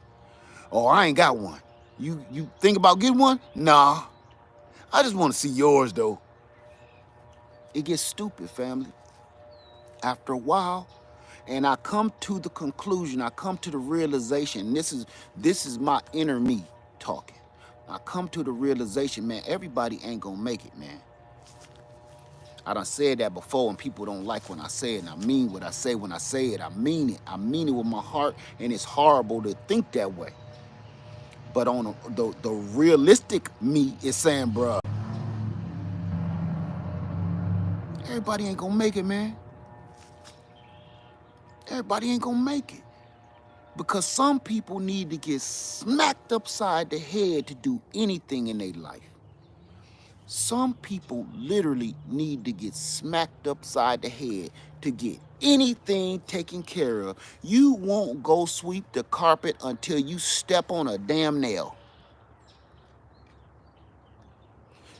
Oh, I ain't got one. You think about getting one? Nah. I just want to see yours though. It gets stupid, family. After a while, and I come to the conclusion, I come to the realization, this is my inner me talking. I come to the realization, man, everybody ain't gonna make it, man. I done said that before and people don't like when I say it, and I mean what I say when I say it. I mean it. I mean it with my heart, and it's horrible to think that way. But on the realistic me is saying, bruh, everybody ain't gonna make it, man. Everybody ain't gonna make it. Because some people need to get smacked upside the head to do anything in their life. Some people literally need to get smacked upside the head to get anything taken care of. You won't go sweep the carpet until you step on a damn nail.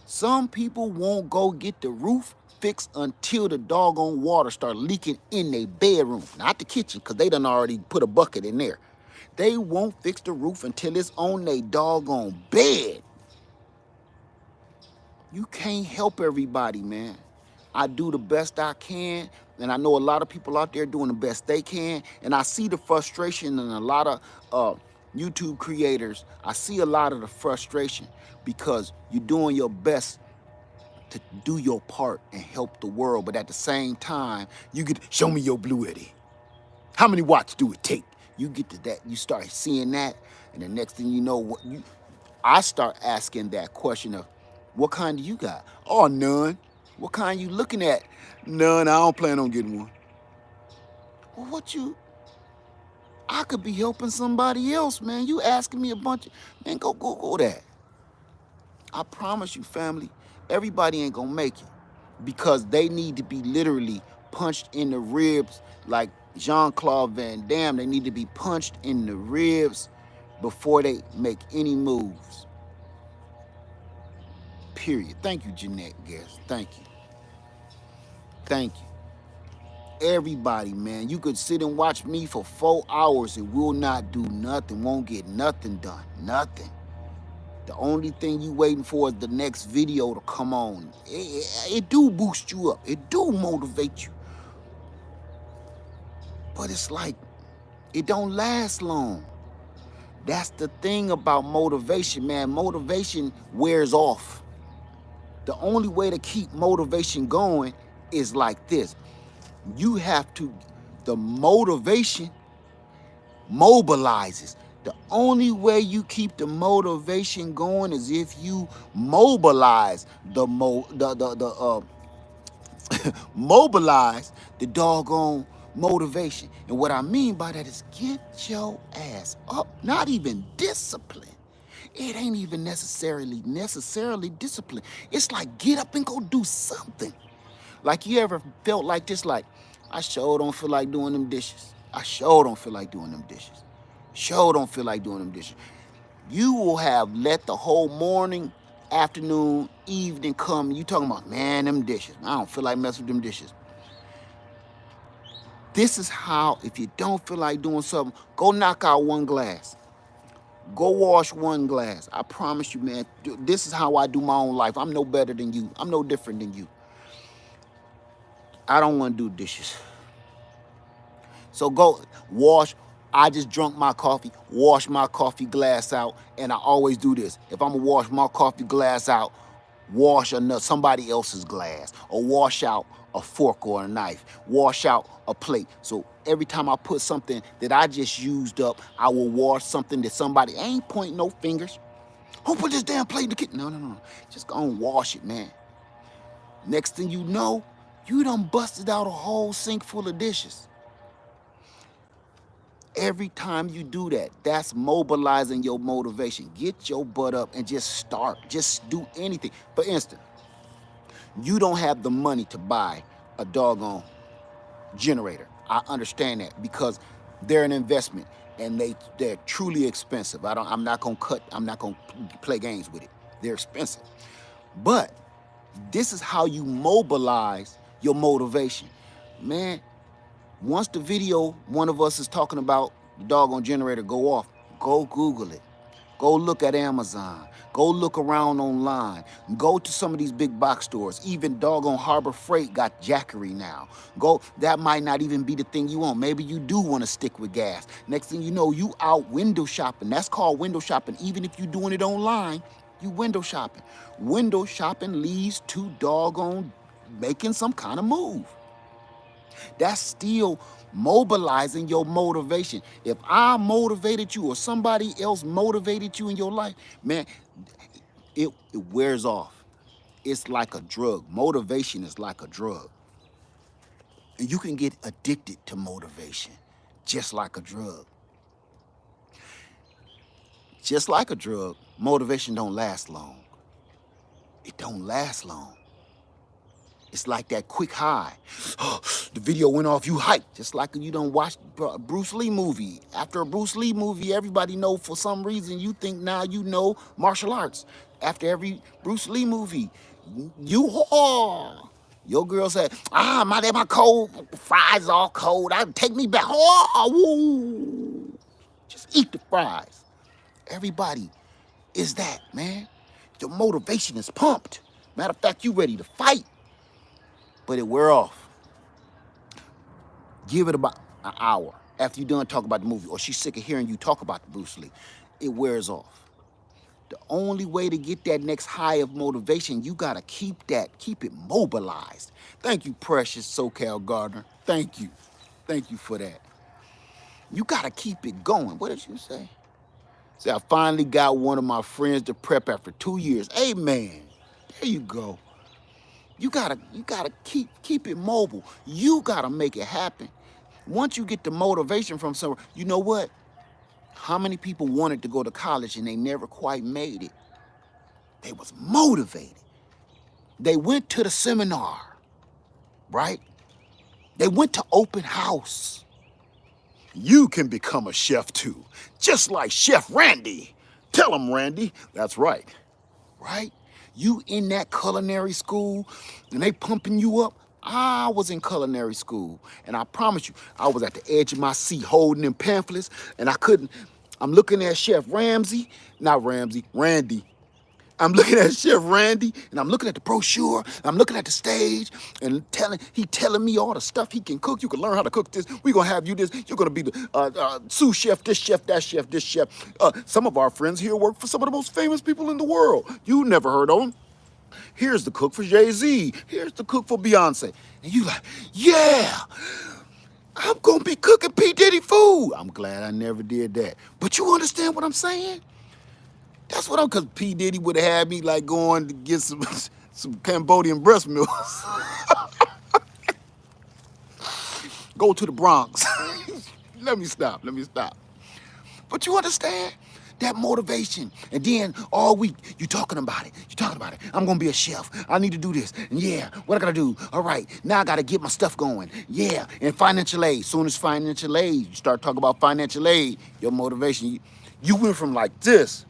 Some people won't go get the roof fixed until the doggone water start leaking in their bedroom. Not the kitchen, because they done already put a bucket in there. They won't fix the roof until it's on their doggone bed. You can't help everybody, man. I do the best I can, and I know a lot of people out there doing the best they can, and I see the frustration in a lot of YouTube creators. I see a lot of the frustration because you're doing your best to do your part and help the world, but at the same time, you get, show me your blue Eddie. How many watts do it take? You get to that, you start seeing that, and the next thing you know, I start asking that question of, what kind do you got? Oh, none. What kind you looking at? None, I don't plan on getting one. Well, I could be helping somebody else, man. You asking me a bunch of, man, go Google that. I promise you, family, everybody ain't gonna make it because they need to be literally punched in the ribs like Jean-Claude Van Damme. They need to be punched in the ribs before they make any moves. Period. Thank you, Jeanette Guest. Thank you. Thank you. Everybody, man, you could sit and watch me for 4 hours and will not do nothing, won't get nothing done, nothing. The only thing you waiting for is the next video to come on. It do boost you up. It do motivate you. But it's like, it don't last long. That's the thing about motivation, man. Motivation wears off. The only way to keep motivation going is like this. You have to, the motivation mobilizes. The only way you keep the motivation going is if you mobilize mobilize the doggone motivation. And what I mean by that is get your ass up. Not even discipline. It ain't even necessarily discipline. It's like get up and go do something. Like you ever felt like this, like, I sure don't feel like doing them dishes. I sure don't feel like doing them dishes. Sure don't feel like doing them dishes. You will have let the whole morning, afternoon, evening come. You talking about, man, them dishes. I don't feel like messing with them dishes. This is how, if you don't feel like doing something, go knock out one glass. Go wash one glass. I promise you, man, this is how I do my own life. I'm no better than you. I'm no different than you. I don't want to do dishes. So go wash. I just drunk my coffee, wash my coffee glass out, and I always do this. If I'm gonna wash my coffee glass out, wash somebody else's glass, or wash out a fork or a knife, wash out a plate. So every time I put something that I just used up, I will wash something that somebody ain't pointing no fingers. Who put this damn plate in the kitchen? No, no, no. Just go and wash it, man. Next thing you know, you done busted out a whole sink full of dishes. Every time you do that, that's mobilizing your motivation. Get your butt up and just start. Just do anything. For instance, you don't have the money to buy a doggone generator. I understand that because they're an investment and they're truly expensive. I'm not gonna play games with it. They're expensive. But this is how you mobilize your motivation. Man, once the video one of us is talking about the doggone generator go off, go Google it. Go look at Amazon. Go look around online. Go to some of these big box stores. Even doggone Harbor Freight got Jackery now. Go. That might not even be the thing you want. Maybe you do want to stick with gas. Next thing you know, you out window shopping. That's called window shopping. Even if you're doing it online, you window shopping. Window shopping leads to doggone making some kind of move. That's still mobilizing your motivation. If I motivated you or somebody else motivated you in your life, man, it wears off. It's like a drug. Motivation is like a drug. And you can get addicted to motivation, just like a drug. Just like a drug, motivation don't last long. It don't last long. It's like that quick high. The video went off, you hyped. Just like you don't watch a Bruce Lee movie. After a Bruce Lee movie, everybody know for some reason you think now you know martial arts. After every Bruce Lee movie, your girl said, my cold fries all cold. Take me back. Woo. Just eat the fries. Everybody is that, man. Your motivation is pumped. Matter of fact, you ready to fight. But it wear off. Give it about an hour after you done talk about the movie, or she's sick of hearing you talk about the Bruce Lee. It wears off. The only way to get that next high of motivation, you gotta keep it mobilized. Thank you, precious SoCal Gardner. Thank you. Thank you for that. You gotta keep it going. What did you say? Say, I finally got one of my friends to prep after 2 years. Amen. There you go. You gotta keep it mobile. You gotta make it happen. Once you get the motivation from somewhere, you know what? How many people wanted to go to college and they never quite made it? They was motivated. They went to the seminar, right? They went to open house. You can become a chef too, just like Chef Randy. Tell him, Randy. That's right. Right? You in that culinary school and they pumping you up. I was in culinary school and I promise you, I was at the edge of my seat holding them pamphlets and I couldn't. I'm looking at Chef Randy. I'm looking at Chef Randy and I'm looking at the brochure. I'm looking at the stage and he telling me all the stuff he can cook. You can learn how to cook this. We're going to have you this. You're going to be the sous chef, this chef, that chef, this chef. Some of our friends here work for some of the most famous people in the world. You never heard of them. Here's the cook for Jay-Z. Here's the cook for Beyonce. And you like, yeah, I'm going to be cooking P. Diddy food. I'm glad I never did that. But you understand what I'm saying? That's what because P. Diddy would have had me like going to get some Cambodian breast milk. Go to the Bronx. Let me stop. But you understand? That motivation. And then all week, you talking about it. I'm gonna be a chef. I need to do this. And yeah, what I gotta do? All right, now I gotta get my stuff going. Yeah, and financial aid. Soon as financial aid, you start talking about financial aid, your motivation, you went from like this,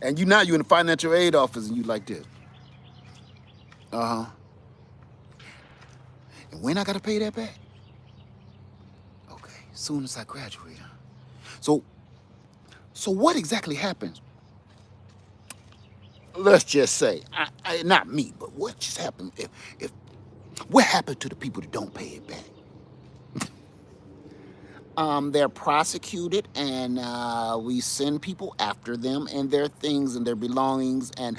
and now you're in the financial aid office and you like this. Uh-huh. And when I gotta pay that back? Okay, soon as I graduate. So what exactly happens? Let's just say, not me, but what just happened if what happened to the people that don't pay it back? They're prosecuted and we send people after them and their things and their belongings. And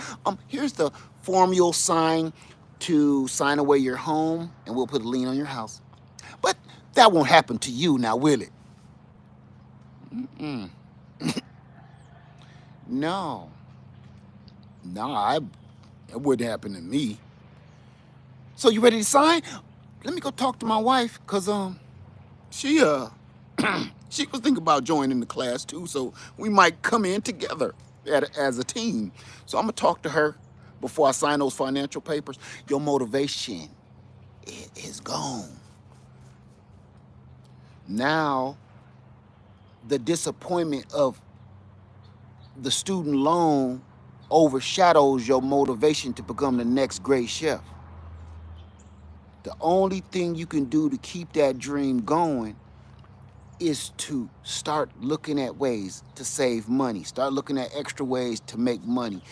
here's the form you'll sign to sign away your home and we'll put a lien on your house. But that won't happen to you now, will it? Mm, no. No, it wouldn't happen to me. So you ready to sign? Let me go talk to my wife, cause she she was thinking about joining the class too, so we might come in together as a team. So I'm gonna talk to her before I sign those financial papers. Your motivation is gone. Now the disappointment of the student loan overshadows your motivation to become the next great chef. The only thing you can do to keep that dream going is to start looking at ways to save money. Start looking at extra ways to make money.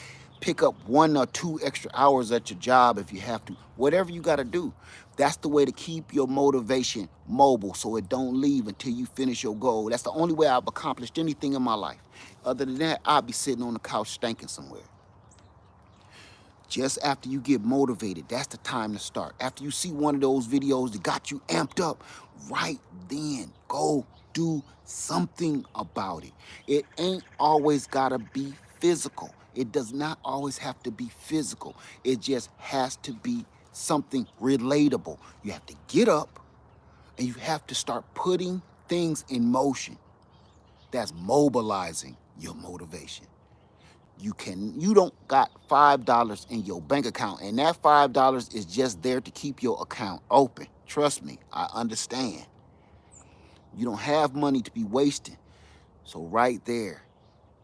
Pick up 1 or 2 extra hours at your job if you have to. Whatever you got to do. That's the way to keep your motivation mobile so it don't leave until you finish your goal. That's the only way I've accomplished anything in my life. Other than that, I'll be sitting on the couch stinking somewhere. Just after you get motivated, that's the time to start. After you see one of those videos that got you amped up, right then, go do something about it. It ain't always gotta be physical. It does not always have to be physical. It just has to be something relatable. You have to get up and you have to start putting things in motion. That's mobilizing your motivation. You don't got $5 in your bank account, and that $5 is just there to keep your account open. Trust me, I understand. You don't have money to be wasting. So right there,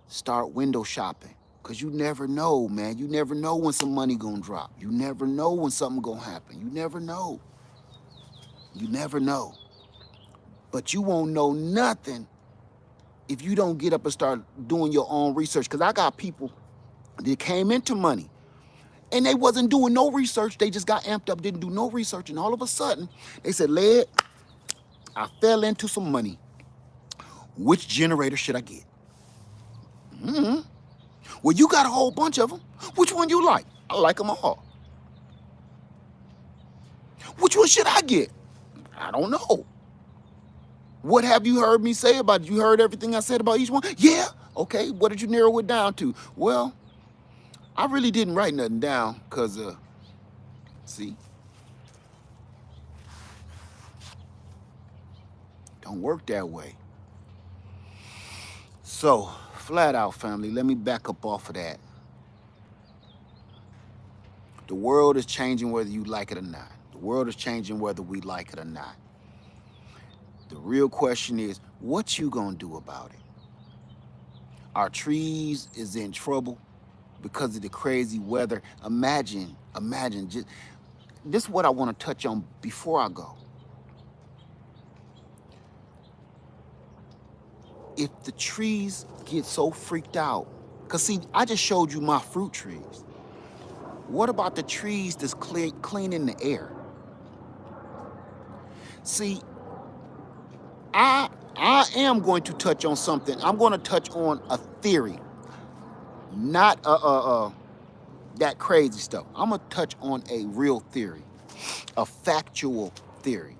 start window shopping. Cause you never know, man. You never know when some money gonna drop. You never know when something gonna happen. You never know. You never know. But you won't know nothing if you don't get up and start doing your own research. Cause I got people that came into money and they wasn't doing no research. They just got amped up, didn't do no research, and all of a sudden they said, "Led, I fell into some money. Which generator should I get?" Mm-hmm. Well, you got a whole bunch of them. Which one you like? I like them all. Which one should I get? I don't know. What have you heard me say about it? You heard everything I said about each one? Yeah. Okay. What did you narrow it down to? Well, I really didn't write nothing down because, see, don't work that way. So, flat out, family, let me back up off of that. The world is changing whether you like it or not. The world is changing whether we like it or not. The real question is, what you gonna do about it? Our trees is in trouble because of the crazy weather. Imagine, just this is what I want to touch on before I go. If the trees get so freaked out, because see, I just showed you my fruit trees. What about the trees that's cleaning the air? See, I am going to touch on something. I'm going to touch on a theory, not that crazy stuff. I'm gonna touch on a real theory, a factual theory.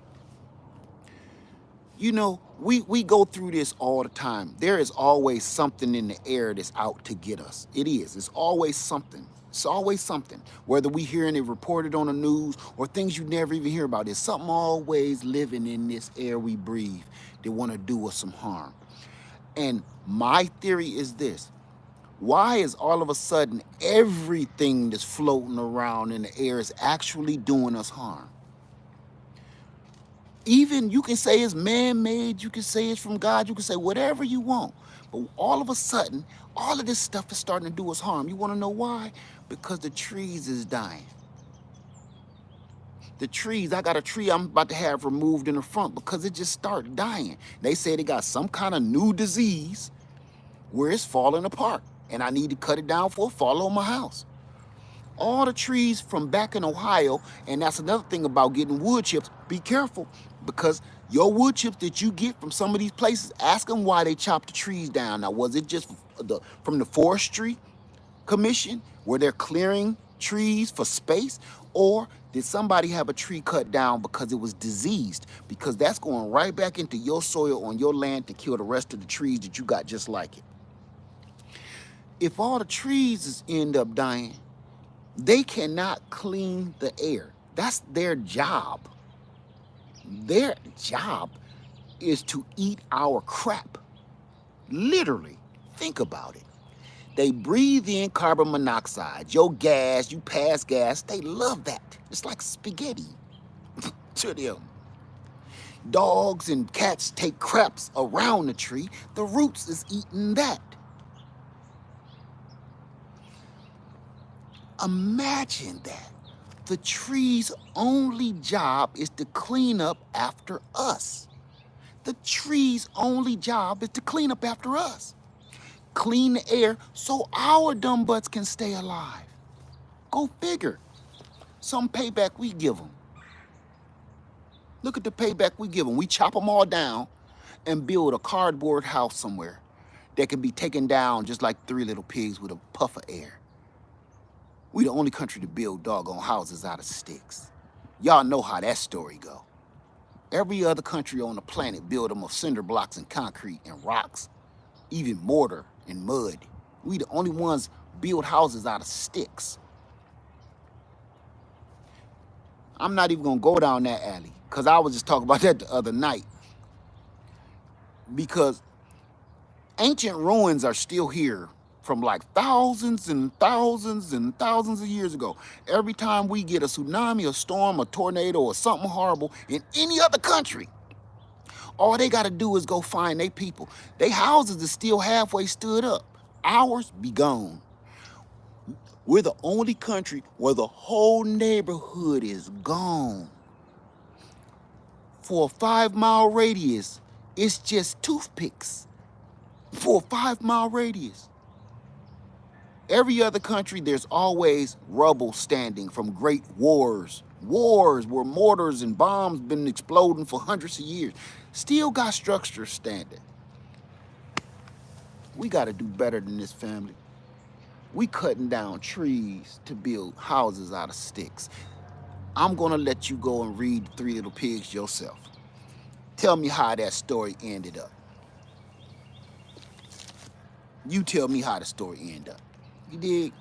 You know, we go through this all the time. There is always something in the air that's out to get us. It is. It's always something. It's always something. Whether we hearing it reported on the news or things you never even hear about, there's something always living in this air we breathe that want to do us some harm. And my theory is this. Why is all of a sudden everything that's floating around in the air is actually doing us harm? Even you can say it's man-made, you can say it's from God, you can say whatever you want. But all of a sudden, all of this stuff is starting to do us harm. You want to know why? Because the trees is dying. The trees, I got a tree I'm about to have removed in the front because it just started dying. They say they got some kind of new disease where it's falling apart. And I need to cut it down for a fall on my house. All the trees from back in Ohio, and that's another thing about getting wood chips, be careful because your wood chips that you get from some of these places, ask them why they chopped the trees down. Now, was it just from the Forestry Commission where they're clearing trees for space, or did somebody have a tree cut down because it was diseased? Because that's going right back into your soil on your land to kill the rest of the trees that you got just like it. If all the trees end up dying, they cannot clean the air. That's their job. Their job is to eat our crap. Literally, think about it. They breathe in carbon monoxide, your gas, you pass gas. They love that. It's like spaghetti to them. Dogs and cats take craps around the tree. The roots is eating that. Imagine that. The tree's only job is to clean up after us. The tree's only job is to clean up after us. Clean the air so our dumb butts can stay alive. Go figure. Some payback we give them. Look at the payback we give them. We chop them all down and build a cardboard house somewhere that can be taken down just like Three Little Pigs with a puff of air. We the only country to build doggone houses out of sticks. Y'all know how that story go. Every other country on the planet build them of cinder blocks and concrete and rocks, even mortar and mud. We the only ones build houses out of sticks. I'm not even gonna go down that alley, because I was just talking about that the other night. Because ancient ruins are still here from like thousands and thousands and thousands of years ago. Every time we get a tsunami, a storm, a tornado, or something horrible in any other country, all they gotta do is go find their people. Their houses are still halfway stood up. Ours be gone. We're the only country where the whole neighborhood is gone. For a 5-mile radius, it's just toothpicks. For a 5-mile radius. Every other country, there's always rubble standing from great wars. Wars where mortars and bombs been exploding for hundreds of years. Still got structures standing. We gotta do better than this, family. We cutting down trees to build houses out of sticks. I'm gonna let you go and read Three Little Pigs yourself. Tell me how that story ended up. You tell me how the story ended up. You dig?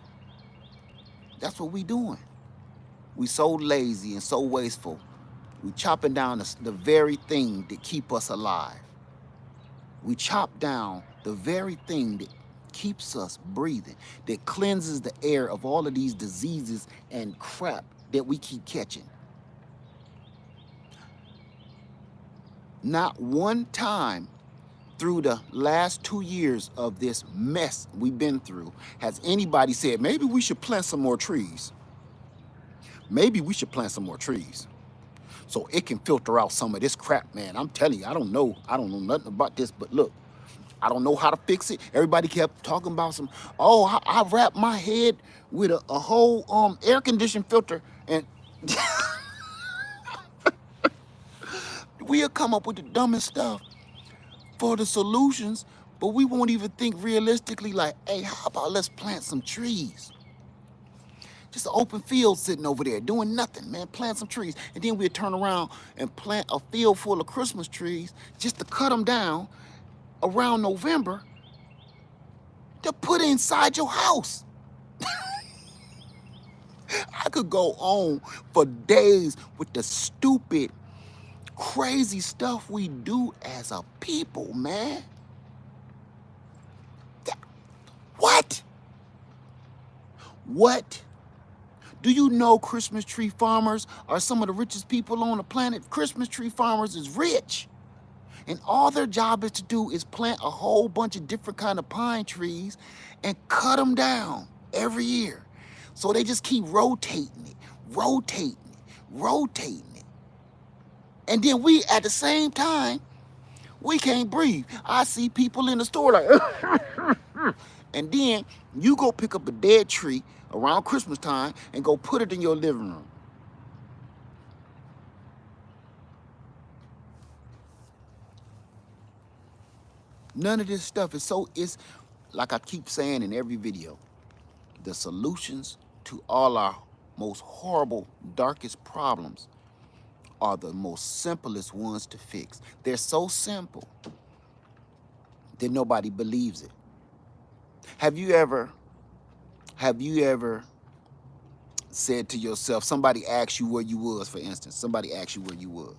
That's what we doing. We so lazy and so wasteful. We chopping down the very thing that keep us alive. We chop down the very thing that keeps us breathing, that cleanses the air of all of these diseases and crap that we keep catching. Not one time through the last 2 years of this mess we've been through has anybody said, maybe we should plant some more trees. Maybe we should plant some more trees so it can filter out some of this crap, man. I'm telling you, I don't know nothing about this, but look, I don't know how to fix it. Everybody kept talking about some, oh, I wrapped my head with a whole air conditioning filter, and we'll come up with the dumbest stuff for the solutions, but we won't even think realistically like, hey, how about let's plant some trees? Just an open field sitting over there doing nothing, man. Plant some trees. And then we'll turn around and plant a field full of Christmas trees just to cut them down around November to put inside your house. I could go on for days with the stupid, crazy stuff we do as a people, man. What? What? Do you know Christmas tree farmers are some of the richest people on the planet? Christmas tree farmers is rich. And all their job is to do is plant a whole bunch of different kind of pine trees and cut them down every year. So they just keep rotating it, rotating it, rotating it. And then we, at the same time, we can't breathe. I see people in the store like, and then you go pick up a dead tree around Christmas time and go put it in your living room. None of this stuff is so, it's like I keep saying in every video, the solutions to all our most horrible, darkest problems are the most simplest ones to fix. They're so simple that nobody believes it. Have you ever, have you ever said to yourself, somebody asked you where you was, for instance, somebody asked you where you was,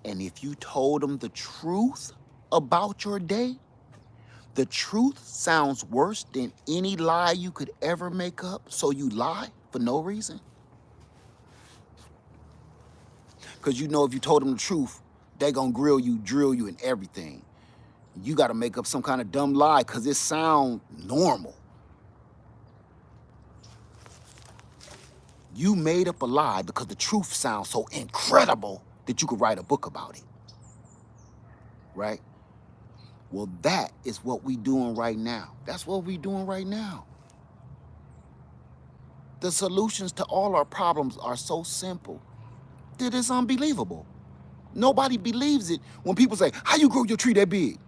and if you told them the truth about your day, the truth sounds worse than any lie you could ever make up, so you lie for no reason? Because you know if you told them the truth, they gonna grill you, drill you, and everything. You gotta make up some kind of dumb lie because it sounds normal. You made up a lie because the truth sounds so incredible that you could write a book about it, right? Well, that is what we doing right now. That's what we doing right now. The solutions to all our problems are so simple that it's unbelievable. Nobody believes it when people say, how you grow your tree that big?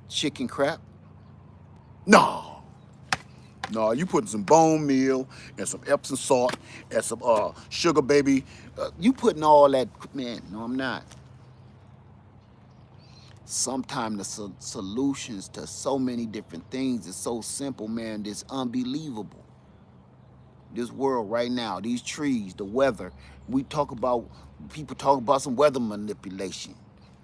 Chicken crap? No. No, you putting some bone meal and some Epsom salt and some sugar baby. You putting all that, man, no, I'm not. Sometimes the solutions to so many different things is so simple, man, it's unbelievable. This world right now, these trees, the weather, people talk about some weather manipulation.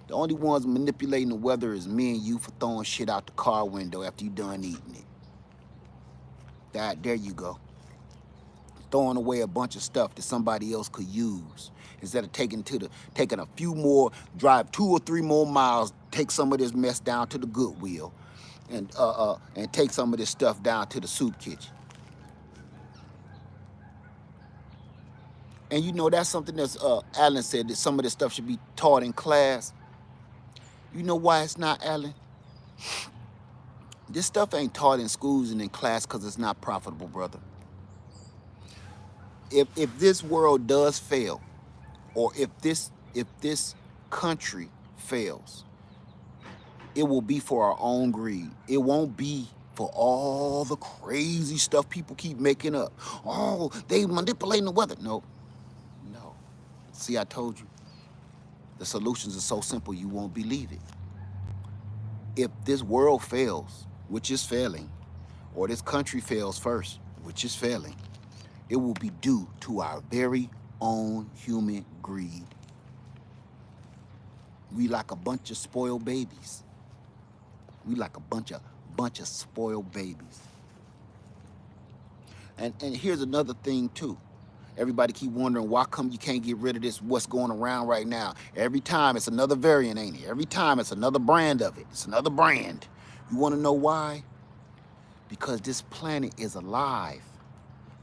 The only ones manipulating the weather is me and you for throwing shit out the car window after you done eating it. There you go. Throwing away a bunch of stuff that somebody else could use. Instead of taking a few more, drive 2 or 3 more miles, take some of this mess down to the Goodwill, and take some of this stuff down to the soup kitchen. And you know that's something that's Alan said that some of this stuff should be taught in class. You know why it's not, Alan? This stuff ain't taught in schools and in class because it's not profitable, brother. If this world does fail, or if this country fails, it will be for our own greed. It won't be for all the crazy stuff people keep making up. Oh, they manipulating the weather. No. See, I told you. The solutions are so simple you won't believe it. If this world fails, which is failing, or this country fails first, which is failing, it will be due to our very own human greed. We like a bunch of spoiled babies. We like a bunch of spoiled babies. And here's another thing too. Everybody keep wondering why come you can't get rid of this, what's going around right now. Every time it's another variant, ain't it? Every time it's another brand of it. It's another brand. You want to know why? Because this planet is alive.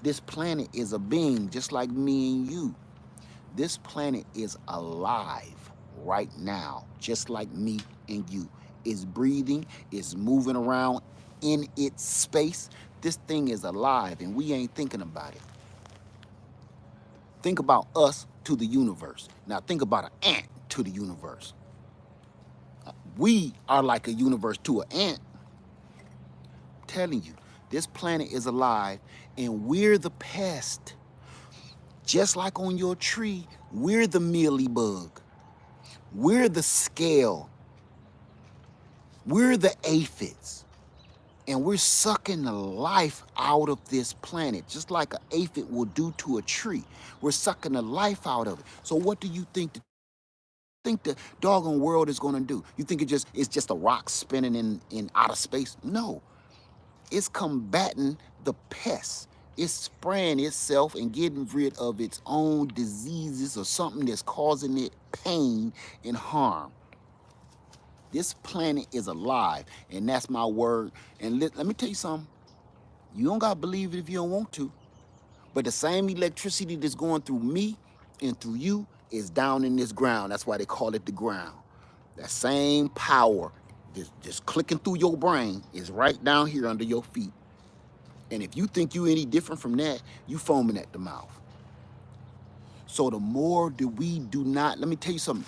This planet is a being just like me and you. This planet is alive right now, just like me and you. It's breathing, it's moving around in its space. This thing is alive and we ain't thinking about it. Think about us to the universe. Now think about an ant to the universe. We are like a universe to an ant. I'm telling you, this planet is alive and we're the pest. Just like on your tree, we're the mealybug. We're the scale. We're the aphids. And we're sucking the life out of this planet, just like an aphid will do to a tree. We're sucking the life out of it. So what do you think the doggone world is gonna do? You think it's just a rock spinning in outer space? No. It's combating the pests. It's spraying itself and getting rid of its own diseases or something that's causing it pain and harm. This planet is alive, and that's my word. And let me tell you something. You don't gotta believe it if you don't want to. But the same electricity that's going through me and through you is down in this ground. That's why they call it the ground. That same power just clicking through your brain is right down here under your feet. And if you think you any different from that, you foaming at the mouth. So the more that we do not, let me tell you something,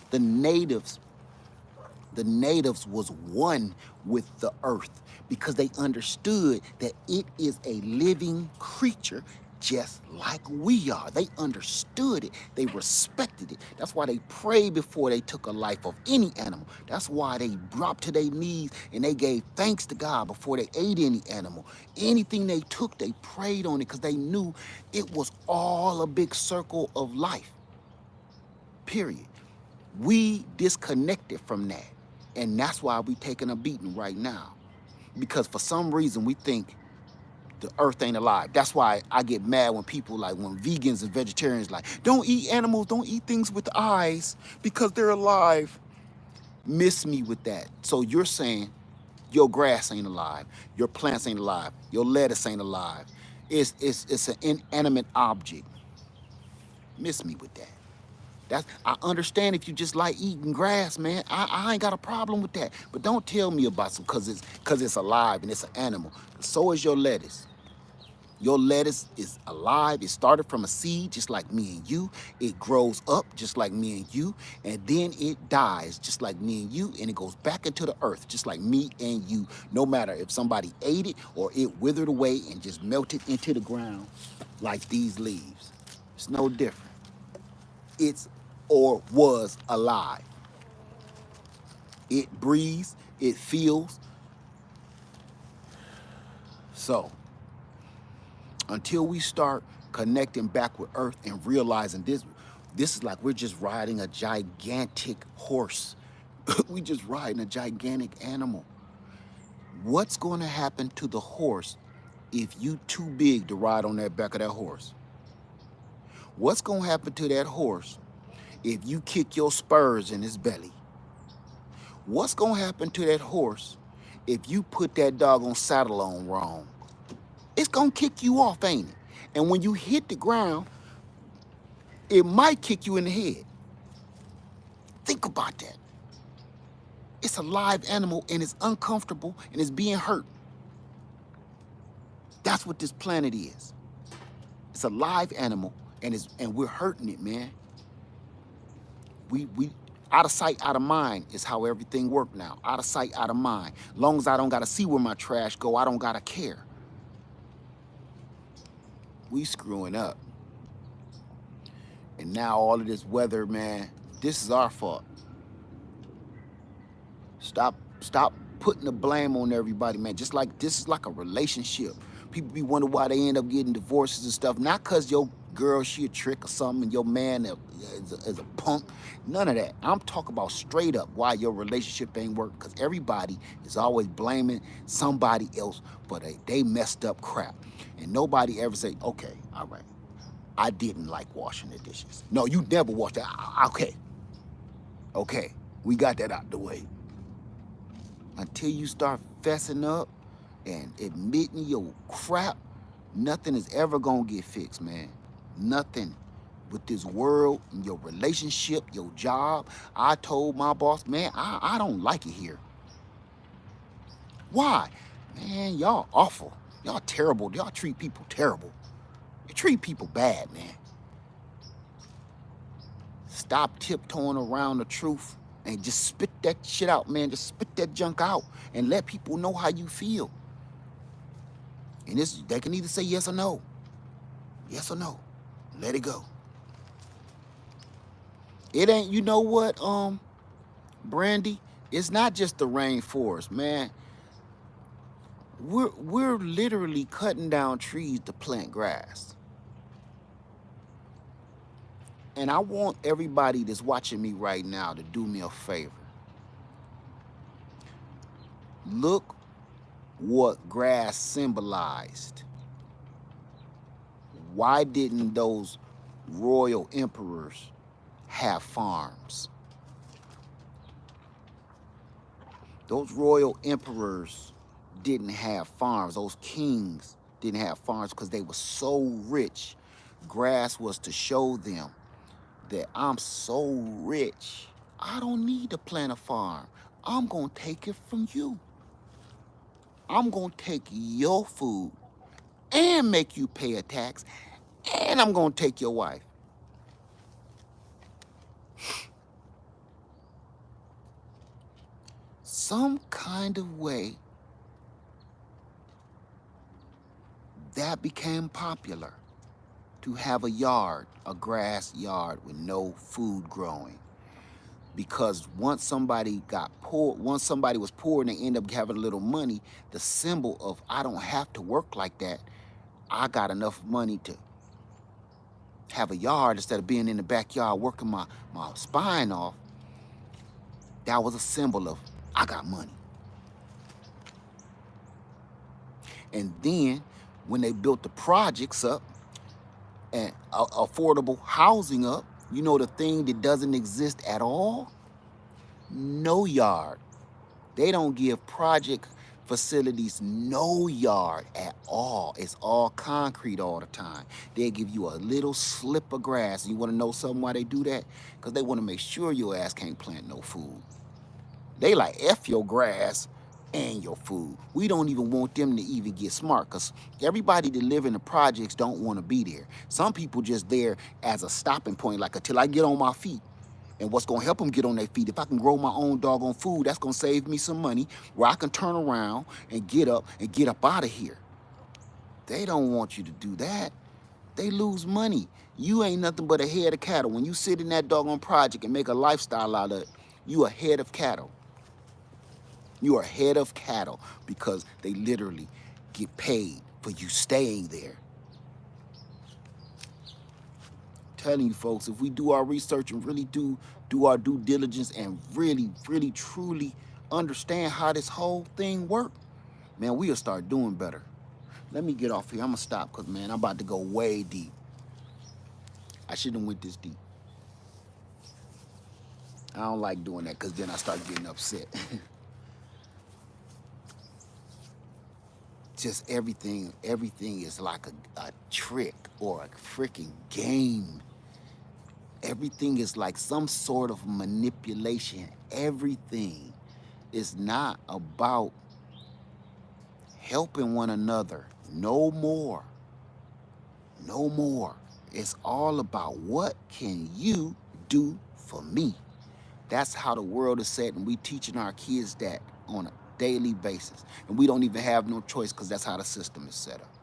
the The natives was one with the earth because they understood that it is a living creature just like we are. They understood it. They respected it. That's why they prayed before they took a life of any animal. That's why they dropped to their knees and they gave thanks to God before they ate any animal. Anything they took, they prayed on it because they knew it was all a big circle of life, period. We disconnected from that. And that's why we taking a beating right now. Because for some reason we think the earth ain't alive. That's why I get mad when people like when vegans and vegetarians like, don't eat animals, don't eat things with eyes because they're alive. Miss me with that. So you're saying your grass ain't alive, your plants ain't alive, your lettuce ain't alive. It's an inanimate object. Miss me with that. I understand if you just like eating grass, man. I ain't got a problem with that. But don't tell me about some cause it's alive and it's an animal. So is your lettuce. Your lettuce is alive. It started from a seed, just like me and you. It grows up, just like me and you. And then it dies, just like me and you. And it goes back into the earth, just like me and you. No matter if somebody ate it or it withered away and just melted into the ground like these leaves. It's no different. It's or was alive. It breathes, it feels. So until we start connecting back with earth and realizing this is like we're just riding a gigantic horse. We just riding a gigantic animal. What's going to happen to the horse if you too big to ride on that back of that horse? What's going to happen to that horse if you kick your spurs in his belly? What's going to happen to that horse if you put that doggone saddle on wrong? It's going to kick you off, ain't it? And when you hit the ground, it might kick you in the head. Think about that. It's a live animal and it's uncomfortable and it's being hurt. That's what this planet is. It's a live animal and we're hurting it, man. We out of sight, out of mind is how everything works now. Out of sight, out of mind. Long as I don't gotta see where my trash go, I don't gotta care. We screwing up. And now all of this weather, man, this is our fault. Stop putting the blame on everybody, man. Just like this is like a relationship. People be wondering why they end up getting divorces and stuff. Not because your girl, she a trick or something, and your man is a punk. None of that. I'm talking about straight up why your relationship ain't working. Because everybody is always blaming somebody else for they messed up crap. And nobody ever say, okay, all right, I didn't like washing the dishes. No, you never washed that. Okay, we got that out the way. Until you start fessing up and admitting your crap, nothing is ever gonna get fixed, man. Nothing. With this world, your relationship, your job. I told my boss, man, I don't like it here. Why? Man, y'all awful. Y'all terrible. Y'all treat people terrible. You treat people bad, man. Stop tiptoeing around the truth and just spit that shit out, man. Just spit that junk out and let people know how you feel. And they can either say yes or no. Yes or no. Let it go. It ain't, you know what, Brandy? It's not just the rainforest, man. We're literally cutting down trees to plant grass. And I want everybody that's watching me right now to do me a favor. Look what grass symbolized. Why didn't those royal emperors have farms? Those royal emperors didn't have farms. Those kings didn't have farms because they were so rich. Grass was to show them that I'm so rich, I don't need to plant a farm. I'm gonna take it from you. I'm gonna take your food and make you pay a tax, and I'm gonna take your wife. some kind of way that became popular to have a yard, a grass yard with no food growing. Because once somebody got poor, once somebody was poor and they end up having a little money, the symbol of I don't have to work like that. I got enough money to have a yard instead of being in the backyard working my spine off. That was a symbol of I got money. And then when they built the projects up and affordable housing up, you know the thing that doesn't exist at all? No yard. They don't give project facilities no yard at all. It's all concrete all the time. They give you a little slip of grass. You want to know something why they do that? Because they want to make sure your ass can't plant no food. They like F your grass and your food. We don't even want them to even get smart because everybody that live in the projects don't want to be there. Some people just there as a stopping point, like until I get on my feet. And what's gonna help them get on their feet, if I can grow my own doggone food, that's gonna save me some money where I can turn around and get up out of here. They don't want you to do that. They lose money. You ain't nothing but a head of cattle. When you sit in that doggone project and make a lifestyle out of it, you a head of cattle. You are head of cattle because they literally get paid for you staying there. Telling you folks, if we do our research and really do our due diligence and really, really, truly understand how this whole thing works, man, we'll start doing better. Let me get off here. I'm gonna stop because, man, I'm about to go way deep. I shouldn't have went this deep. I don't like doing that because then I start getting upset. Just everything is like a trick or a freaking game. Everything is like some sort of manipulation. Everything is not about helping one another. No more. No more. It's all about what can you do for me? That's how the world is set, and we teaching our kids that on a daily basis. And we don't even have no choice because that's how the system is set up.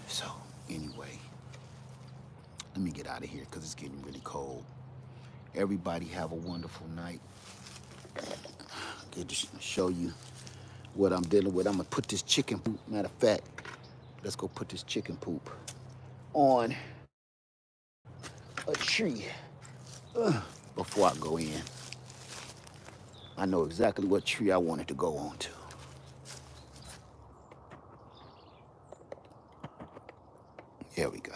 So, anyway, let me get out of here because it's getting really cold. Everybody have a wonderful night. Get to show you what I'm dealing with. I'm gonna put this chicken poop. Matter of fact, let's go put this chicken poop on a tree before I go in. I know exactly what tree I wanted to go on to. Here we go.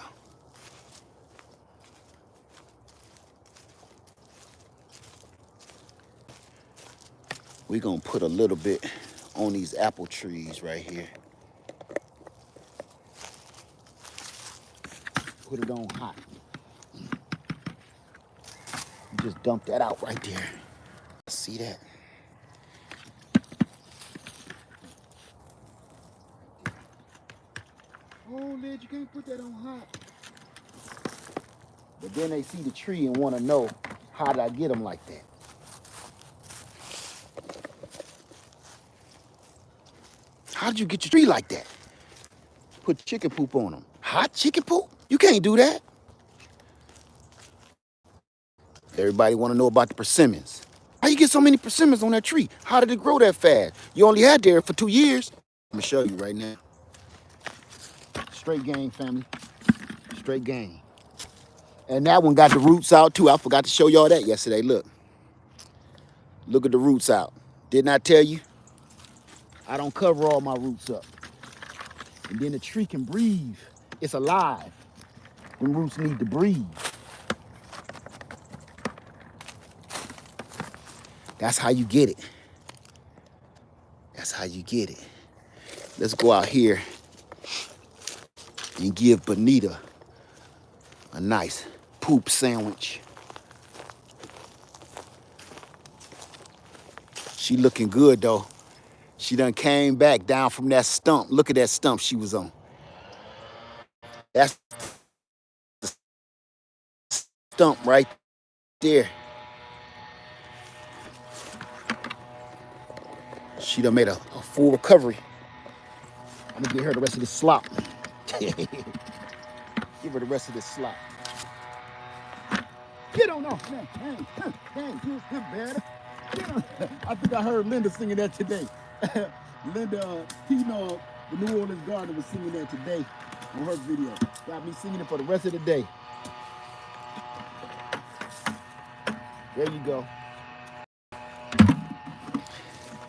We're gonna put a little bit on these apple trees right here. Put it on hot. Just dump that out right there. See that? Oh, Lid, you can't put that on hot. But then they see the tree and want to know, how did I get them like that? How did you get your tree like that? Put chicken poop on them. Hot chicken poop? You can't do that. Everybody want to know about the persimmons. How you get so many persimmons on that tree? How did it grow that fast? You only had there for 2 years. I'm gonna show you right now. Straight game, family. Straight game. And that one got the roots out too. I forgot to show y'all that yesterday. Look. Look at the roots out. Didn't I tell you? I don't cover all my roots up. And then the tree can breathe. It's alive. Them roots need to breathe. That's how you get it. That's how you get it. Let's go out here and give Bonita a nice poop sandwich. She looking good though. She done came back down from that stump. Look at that stump she was on. That's the stump right there. She done made a full recovery. I'm gonna give her the rest of this slop. Give her the rest of this slop. Get on off, man. Dang, you better. Get on. I think I heard Linda singing that today. Linda Pino, the New Orleans Gardener, was singing that today on her video. Got me singing it for the rest of the day. There you go.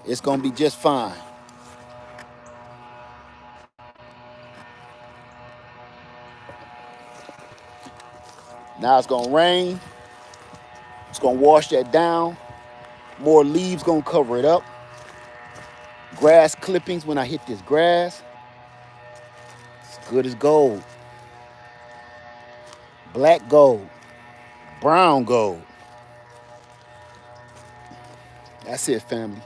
It's gonna be just fine. Now it's gonna rain. It's gonna wash that down. More leaves gonna cover it up. Grass clippings when I hit this grass. It's good as gold. Black gold. Brown gold. That's it, family.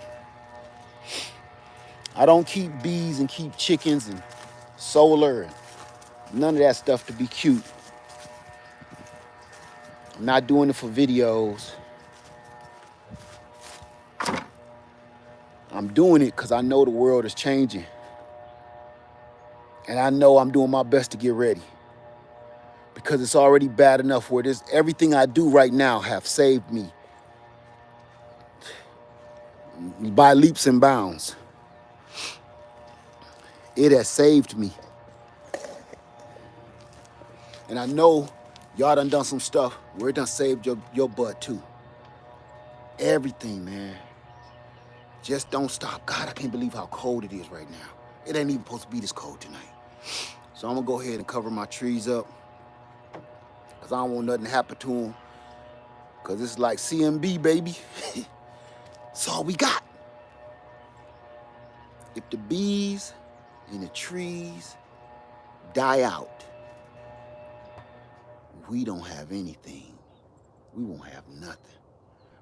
I don't keep bees and keep chickens and solar and none of that stuff to be cute. I'm not doing it for videos. I'm doing it because I know the world is changing. And I know I'm doing my best to get ready. Because it's already bad enough where everything I do right now have saved me by leaps and bounds. It has saved me. And I know y'all done some stuff where it done saved your butt too. Everything, man. Just don't stop. God, I can't believe how cold it is right now. It ain't even supposed to be this cold tonight. So I'm gonna go ahead and cover my trees up. Cause I don't want nothing to happen to them. Cause it's like CMB, baby. That's all we got. If the bees and the trees die out, we don't have anything. We won't have nothing.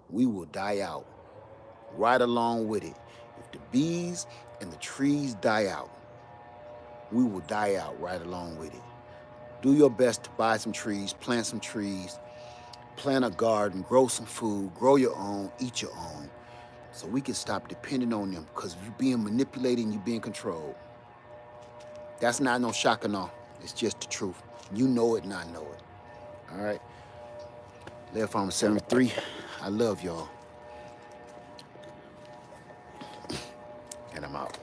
We will die out right along with it. If the bees and the trees die out, we will die out right along with it. Do your best to buy some trees, plant some trees, plant a garden, grow some food, grow your own, eat your own, so we can stop depending on them, because you're being manipulated and you're being controlled. That's not no shock and awe. It's just the truth. You know it and I know it. All right? Left Farmer 73, I love y'all. And I'm out.